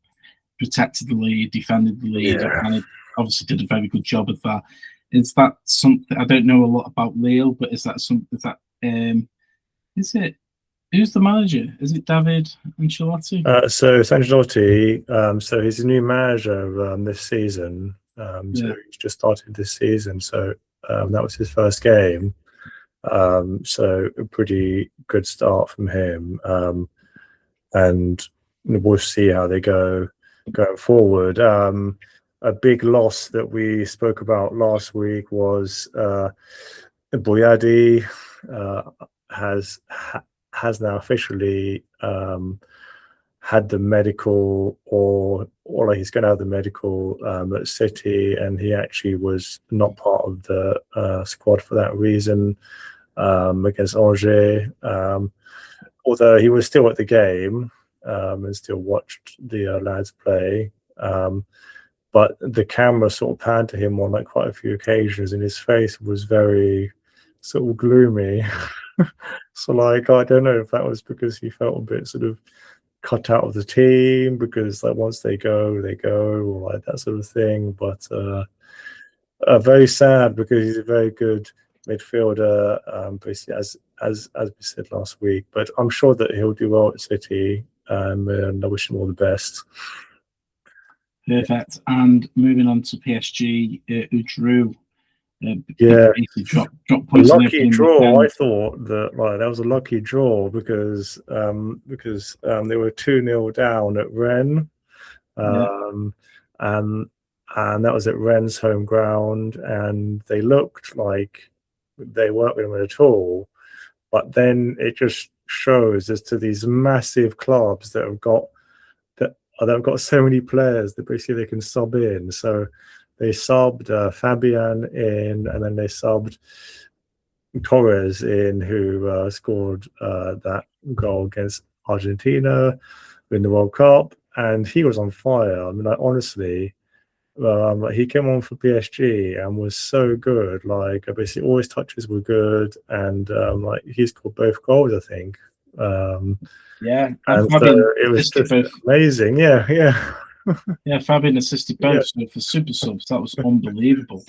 protected the lead, defended the lead, Yeah. and it obviously did a very good job of that. Is that something I don't know a lot about Lille, but is that something is it? Who's the manager? Is it David Ancelotti? So it's Ancelotti. So he's a new manager this season. So he's just started this season. So that was his first game. So a pretty good start from him. And we'll see how they go going forward. A big loss that we spoke about last week was Boyadi has now officially had the medical, or like he's going to have the medical at City, and he actually was not part of the squad for that reason against Angers. Although he was still at the game and still watched the lads play. But the camera sort of panned to him on like quite a few occasions, and his face was very sort of gloomy. So like, I don't know if that was because he felt a bit sort of cut out of the team, because like once they go, or like that sort of thing. But very sad, because he's a very good midfielder, basically as we said last week. But I'm sure that he'll do well at City, and I wish him all the best. Perfect. And moving on to PSG, who drew. Drop points. Lucky draw. I thought that that was a lucky draw because they were 2-0 down at Rennes, and that was at Rennes' home ground, and they looked like they weren't going to win at all. But then it just shows as to these massive clubs that have got so many players that basically they can sub in. So they subbed Fabian in, and then they subbed Torres in, who scored that goal against Argentina in the World Cup, and he was on fire. I mean, like, honestly, he came on for PSG and was so good. Like, basically, all his touches were good, and like he scored both goals, I think. And so it was just amazing. Yeah. Yeah, Fabian assisted both for super subs. That was unbelievable.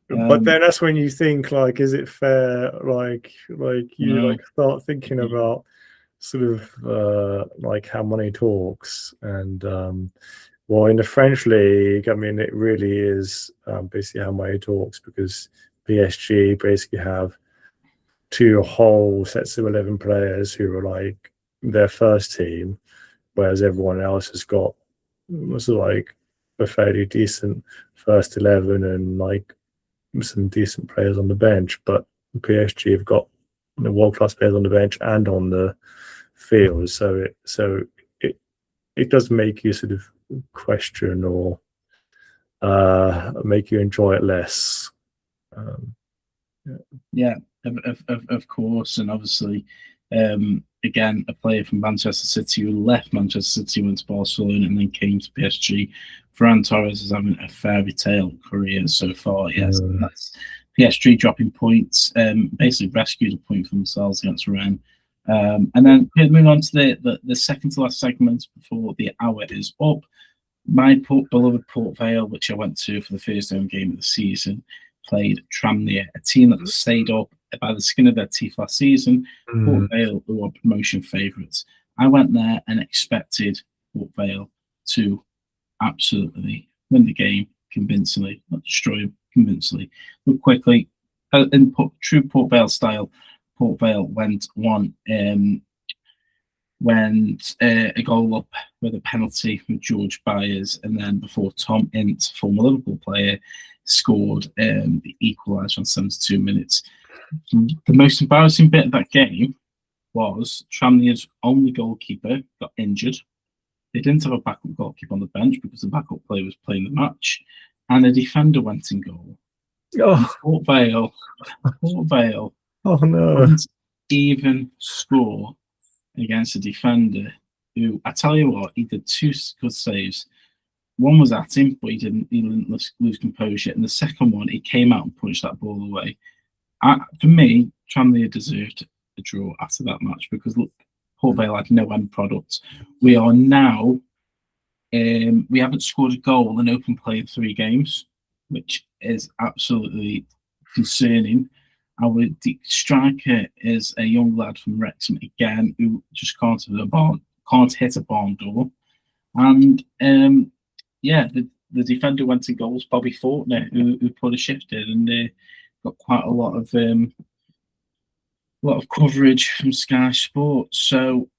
But then that's when you think, like, is it fair? Like you start thinking about sort of like how money talks, and well, in the French league, I mean, it really is basically how money talks, because PSG basically have 2 whole sets of 11 players who are like their first team, whereas everyone else has got like a fairly decent first 11 and like some decent players on the bench. But PSG have got world-class players on the bench and on the field, so it does make you sort of question, or make you enjoy it less. Of course. And obviously, again, a player from Manchester City who left Manchester City, went to Barcelona, and then came to PSG. Ferran Torres is having a fairy tale career so far. Yes, that's PSG dropping points, basically rescued a point for themselves against Rennes. And then moving on to the second to last segment before the hour is up. My beloved Port Vale, which I went to for the first home game of the season, played Tranmere, a team that stayed up by the skin of their teeth last season. Port Vale, who are promotion favourites. I went there and expected Port Vale to absolutely win the game convincingly, not destroy them convincingly, but quickly. In true Port Vale style, Port Vale went a goal up with a penalty with George Byers, and then before Tom Ince, former Liverpool player, scored the equaliser on 72 minutes. The most embarrassing bit of that game was Tranmere's only goalkeeper got injured. They didn't have a backup goalkeeper on the bench because the backup player was playing the match, and a defender went in goal. Port Vale didn't even score against a defender who, I tell you what, he did 2 good saves. One was at him, but he didn't lose composure. And the second one, he came out and punched that ball away. For me, Tranmere deserved a draw after that match, because look, Port Vale had no end product. We are now We haven't scored a goal in open play in 3 games, which is absolutely concerning. Our striker is a young lad from Wrexham again, who just can't hit a barn door. And the defender went to goals, Bobby Fortner, who put a shift in, and got quite a lot of coverage from Sky Sports. So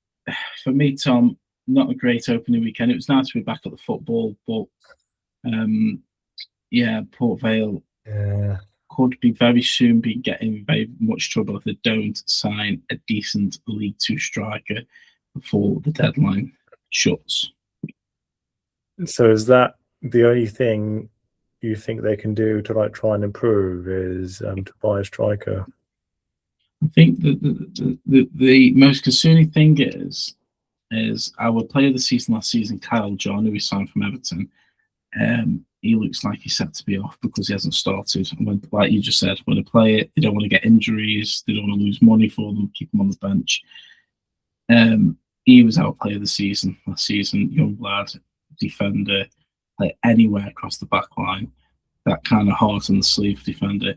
for me, Tom, not a great opening weekend. It was nice to be back at the football, but Port Vale could be very soon be getting very much trouble if they don't sign a decent League Two striker before the deadline shuts. So is that the only thing you think they can do to try and improve is to buy a striker? I think the most concerning thing is our player of the season last season, Kyle John, who we signed from Everton. He looks like he's set to be off because he hasn't started. And when, like you just said, when a player, they don't want to get injuries, they don't want to lose money for them, keep them on the bench. He was our player of the season last season, young lad, defender, play anywhere across the back line, that kind of heart on the sleeve defender.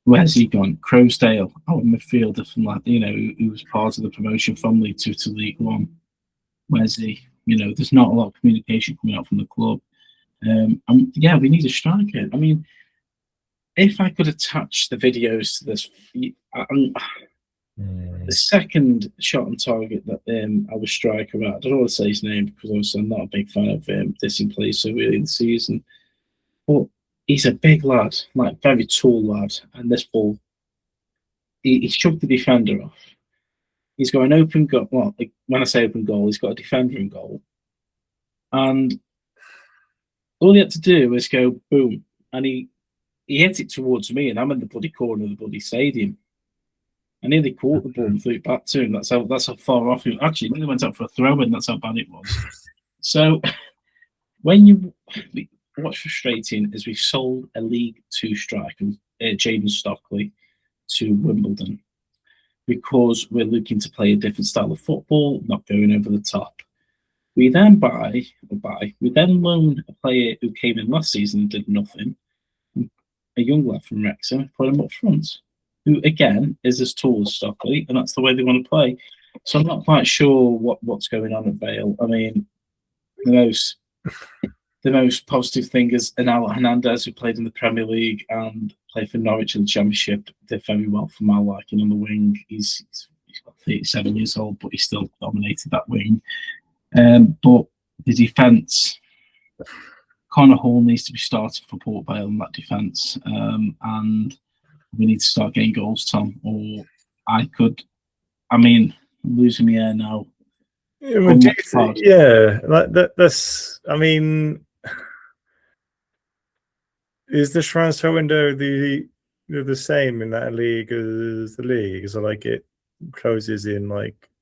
Where's he gone? Crowsdale, our midfielder from who was part of the promotion from League Two to League One. Where's he? There's not a lot of communication coming out from the club. We need a striker. I mean, if I could attach the videos to this, the second shot on target that our striker at, I don't want to say his name because obviously I'm not a big fan of this in play so early in the season, but he's a big lad, like very tall lad, and this ball, he's chucked the defender off. He's got an open goal. Well, when I say open goal, he's got a defender in goal, and all he had to do was go boom, and he hit it towards me, and I'm in the bloody corner of the bloody stadium. I nearly caught the ball and threw it back to him. That's how far off he was. Actually, nearly went up for a throw-in. That's how bad it was. So what's frustrating is we've sold a League Two striker, Jaden Stockley, to Wimbledon because we're looking to play a different style of football, not going over the top. We then loan a player who came in last season and did nothing, a young lad from Wrexham, put him up front, who again is as tall as Stockley, and that's the way they want to play. So I'm not quite sure what's going on at Vale. I mean, the most positive thing is Enal Hernandez, who played in the Premier League and played for Norwich in the Championship, did very well for my liking on the wing. He's got 37 years old, but he still dominated that wing. But the defence, Connor Hall needs to be started for Port Vale in that defence, and we need to start getting goals, Tom. Or I'm losing my air now. That's. I mean, is the transfer window the same in that league as the league? So it closes in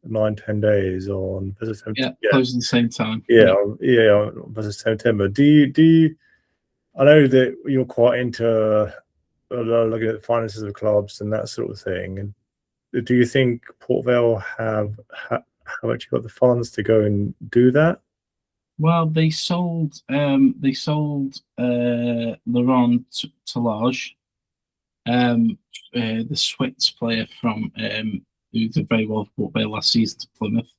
9-10 days on closes at the same time. Versus September. Do you? I know that you're quite into looking at the finances of clubs and that sort of thing. And do you think Port Vale have actually got the funds to go and do that? Well, they sold Laurent Talage, the Swiss player from who did very well for Port Vale last season to Plymouth.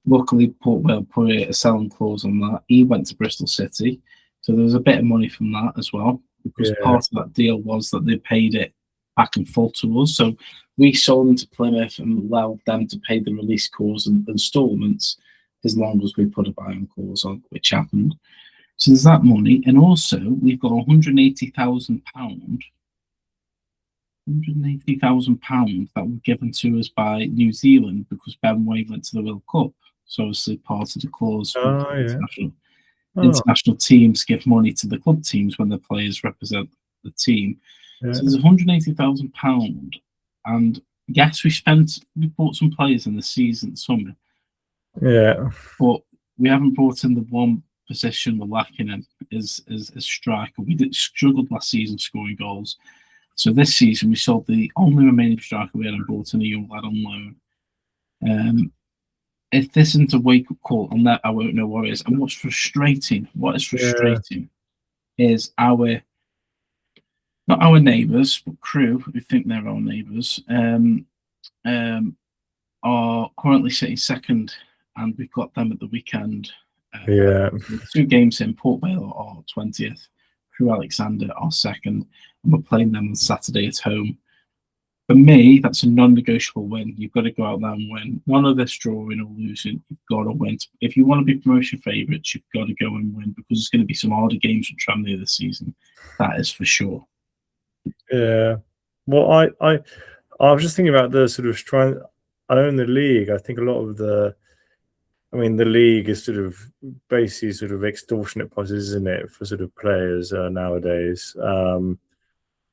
Luckily, Port Vale put a selling clause on that. He went to Bristol City, so there was a bit of money from that as well, because part of that deal was that they paid it back and full to us. So we sold them to Plymouth and allowed them to pay the release clause and instalments as long as we put a buy-on clause on, which happened. So there's that money, and also we've got £180,000. £180,000 that were given to us by New Zealand because Ben Way went to the World Cup. So obviously part of the clause for international teams give money to the club teams when the players represent the team. So there's £180,000, and yes, we bought some players in the season summer. Yeah, but we haven't brought in the one position we're lacking in is striker. We struggled last season scoring goals. So this season we sold the only remaining striker we had and brought in a young lad on loan. if this isn't a wake-up call on that, I won't know what it is. And what is frustrating is not our neighbours, but Crew, who think they're our neighbours, are currently sitting second, and we've got them at the weekend. With 2 games in. Port Vale are 20th, Crew Alexander are second, and we're playing them on Saturday at home. For me, that's a non-negotiable win. You've got to go out there and win. One of this drawing or losing, you've got to win. If you want to be promotion favourites, you've got to go and win, because there's going to be some harder games from Tranmere this season. That is for sure. Yeah. Well, I was just thinking about the sort of trying. I know in the league, I think a lot of the league is sort of basically sort of extortionate prices, isn't it, for sort of players nowadays?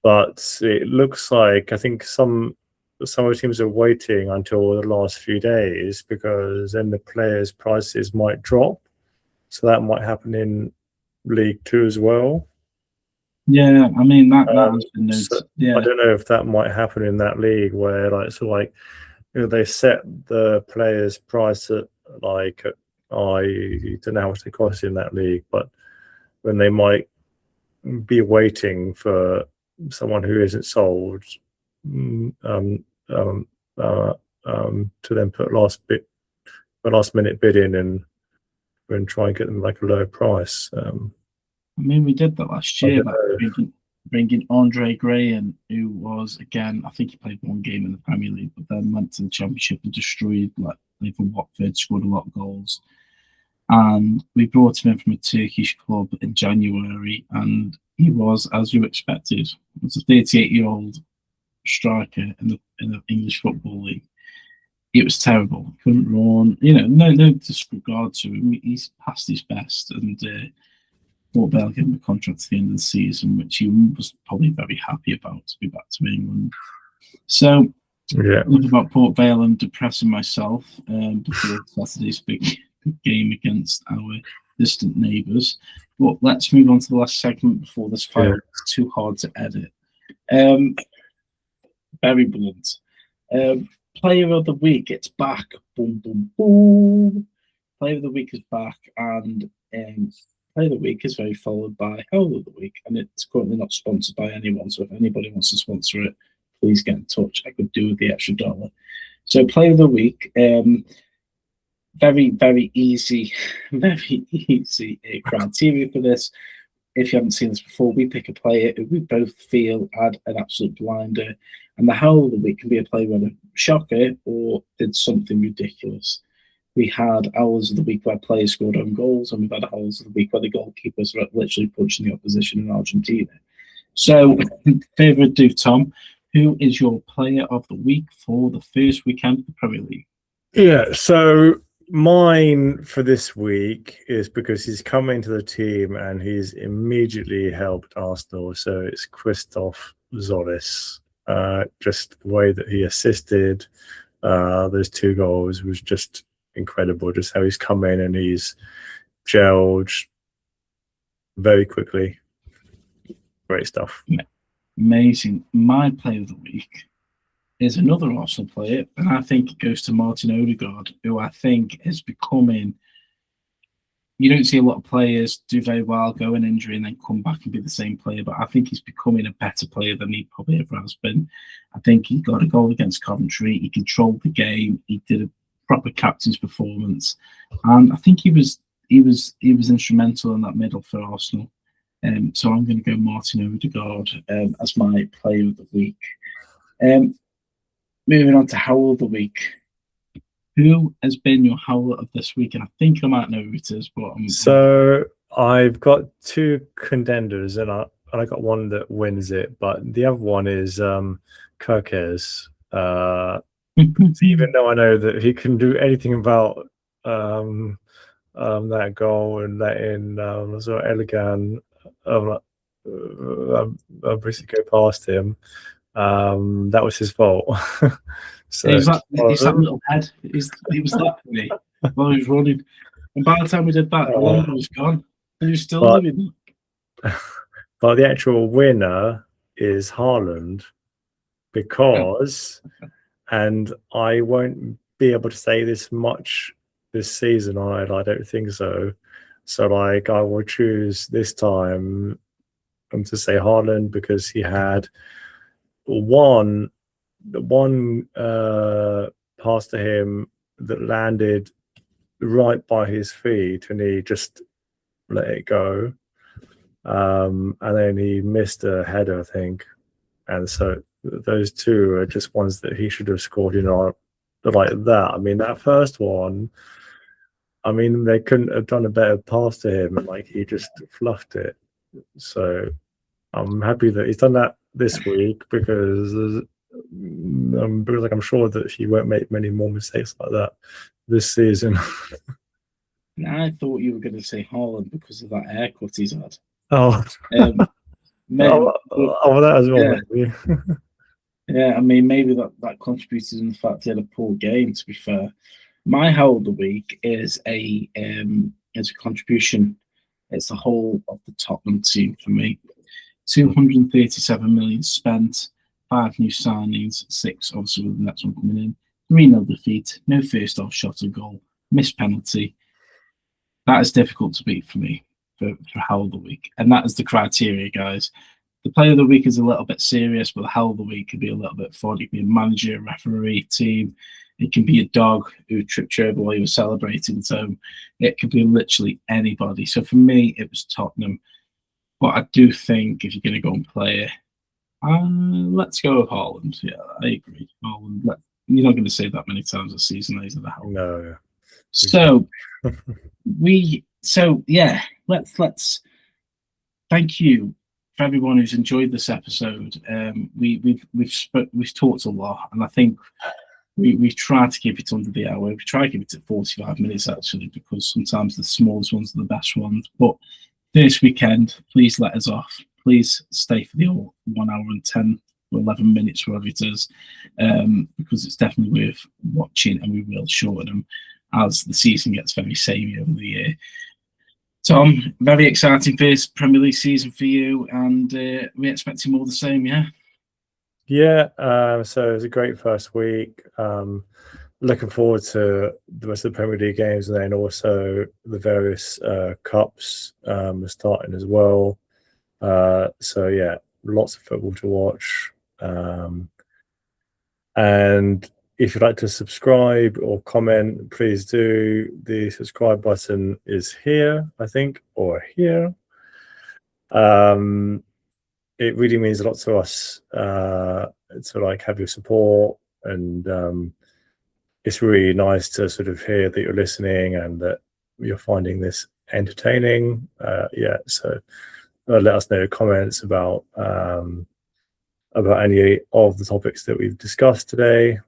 But it looks like I think some of the teams are waiting until the last few days, because then the players' prices might drop. So that might happen in League Two as well. Yeah, I mean that has been noted. So yeah, I don't know if that might happen in that league where they set the players' price at I don't know how much they cost in that league, but when they might be waiting for someone who isn't sold to then put last minute bid in and try and get them like a lower price. I mean, we did that last year, bringing Andre Graham, who was, again, I think he played 1 game in the Premier League, but then went to the Championship and destroyed, like for Watford, scored a lot of goals. And we brought him in from a Turkish club in January, and he was, as you expected, was a 38-year-old striker in the English Football League. It was terrible. He couldn't run. No disregard to him. He's past his best, and Port Vale gave him a contract at the end of the season, which he was probably very happy about, to be back to England. So, enough about Port Vale. I'm depressing myself before Saturday's big game against our distant neighbours. But let's move on to the last segment before this file is too hard to edit. Very blunt. Player of the week, it's back. Boom, boom, boom. Player of the week is back, and Player of the week is very followed by Howl of the week, and it's currently not sponsored by anyone. So if anybody wants to sponsor it, please get in touch. I could do with the extra $1. So Player of the week, very, very easy criteria for this. If you haven't seen this before, we pick a player who we both feel had an absolute blinder, and the Howl of the week can be a player who had a shocker or did something ridiculous. We had Owls of the week where players scored own goals, and we've had Owls of the week where the goalkeepers are literally punching the opposition in Argentina. So, favour ado, Tom, who is your player of the week for the first weekend of the Premier League? Yeah, so mine for this week is because he's come into the team and he's immediately helped Arsenal. So it's Christoph Zolis. Just the way that he assisted those 2 goals was just incredible. Just how he's come in and he's gelled very quickly. Great stuff. Amazing. My player of the week is another Arsenal player, and I think it goes to Martin Odegaard, who I think is becoming. You don't see a lot of players do very well, go in injury, and then come back and be the same player. But I think he's becoming a better player than he probably ever has been. I think he got a goal against Coventry. He controlled the game. He did a proper captain's performance, and I think he was instrumental in that middle for Arsenal. So I'm going to go Martin Odegaard as my player of the week. Moving on to Howl of the week. Who has been your Howler of this week? And I think I might know who it is, but so I've got 2 contenders, and I got one that wins it, but the other one is Kirkes. Even though I know that he can do anything about that goal and letting Elegant basically go past him. That was his fault. So he's that little head. He was that for me while he was running. And by the time we did that, the lumber was gone. And he was still doing that. But the actual winner is Haaland, because, and I won't be able to say this much this seaon. I don't think so. So like I will choose this time to say Haaland because he had one pass to him that landed right by his feet and he just let it go. And then he missed a header, I think. And so those two are just ones that he should have scored, like that. I mean, that first one, I mean, they couldn't have done a better pass to him. Like, he just fluffed it. So I'm happy that he's done that this week because I'm sure that he won't make many more mistakes like that this season. I thought you were going to say Haaland because of that haircut he's had. Oh, that as well. Yeah. Maybe. Yeah, I mean, maybe that contributed in the fact he had a poor game. To be fair, my How of the Week is a contribution. It's the whole of the Tottenham team for me. 237 million spent, 5 new signings, 6 obviously with the next one coming in. 3-0 defeat, no first off shot or goal, missed penalty. That is difficult to beat for me for How of the Week, and that is the criteria, guys. The Player of the Week is a little bit serious, but the How of the Week can be a little bit fun. It can be a manager, a referee, team. It can be a dog who tripped you over while you were celebrating. So it could be literally anybody. So for me, it was Tottenham. But I do think if you're going to go and play it, let's go with Haaland. Yeah, I agree. Haaland. You're not going to say that many times a season, is it? No. So let's thank you for everyone who's enjoyed this episode. We've talked a lot, and I think we try to keep it under the hour. We try to keep it at 45 minutes actually, because sometimes the smallest ones are the best ones. But this weekend, please let us off. Please stay for the 1 hour and 10 or 11 minutes, whatever it is, because it's definitely worth watching, and we will shorten them as the season gets very samey over the year. Tom, very exciting first Premier League season for you, and we're expecting more the same, yeah? Yeah, so it was a great first week. Looking forward to the rest of the Premier League games, and then also the various cups starting as well. So yeah, lots of football to watch. And if you'd like to subscribe or comment, please do. The subscribe button is here, I think, or here. It really means a lot to us to have your support, and it's really nice to sort of hear that you're listening and that you're finding this entertaining. So let us know comments about any of the topics that we've discussed today.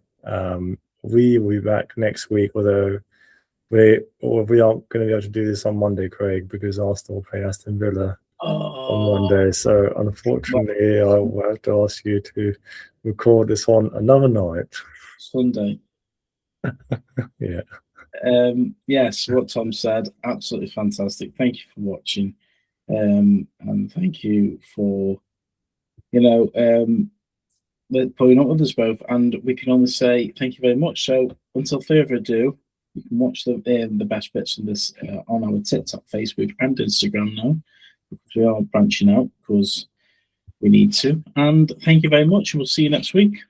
We will be back next week, although we aren't going to be able to do this on Monday, Craig, because Arsenal play Aston Villa on Monday. So unfortunately, I will have to ask you to record this on another night. Sunday. Yeah. Yes, what Tom said, absolutely fantastic. Thank you for watching, and thank you for pulling up with us both. And we can only say thank you very much. So until further ado, you can watch the best bits of this on our TikTok, Facebook, and Instagram now, because we are branching out because we need to. And thank you very much, and we'll see you next week.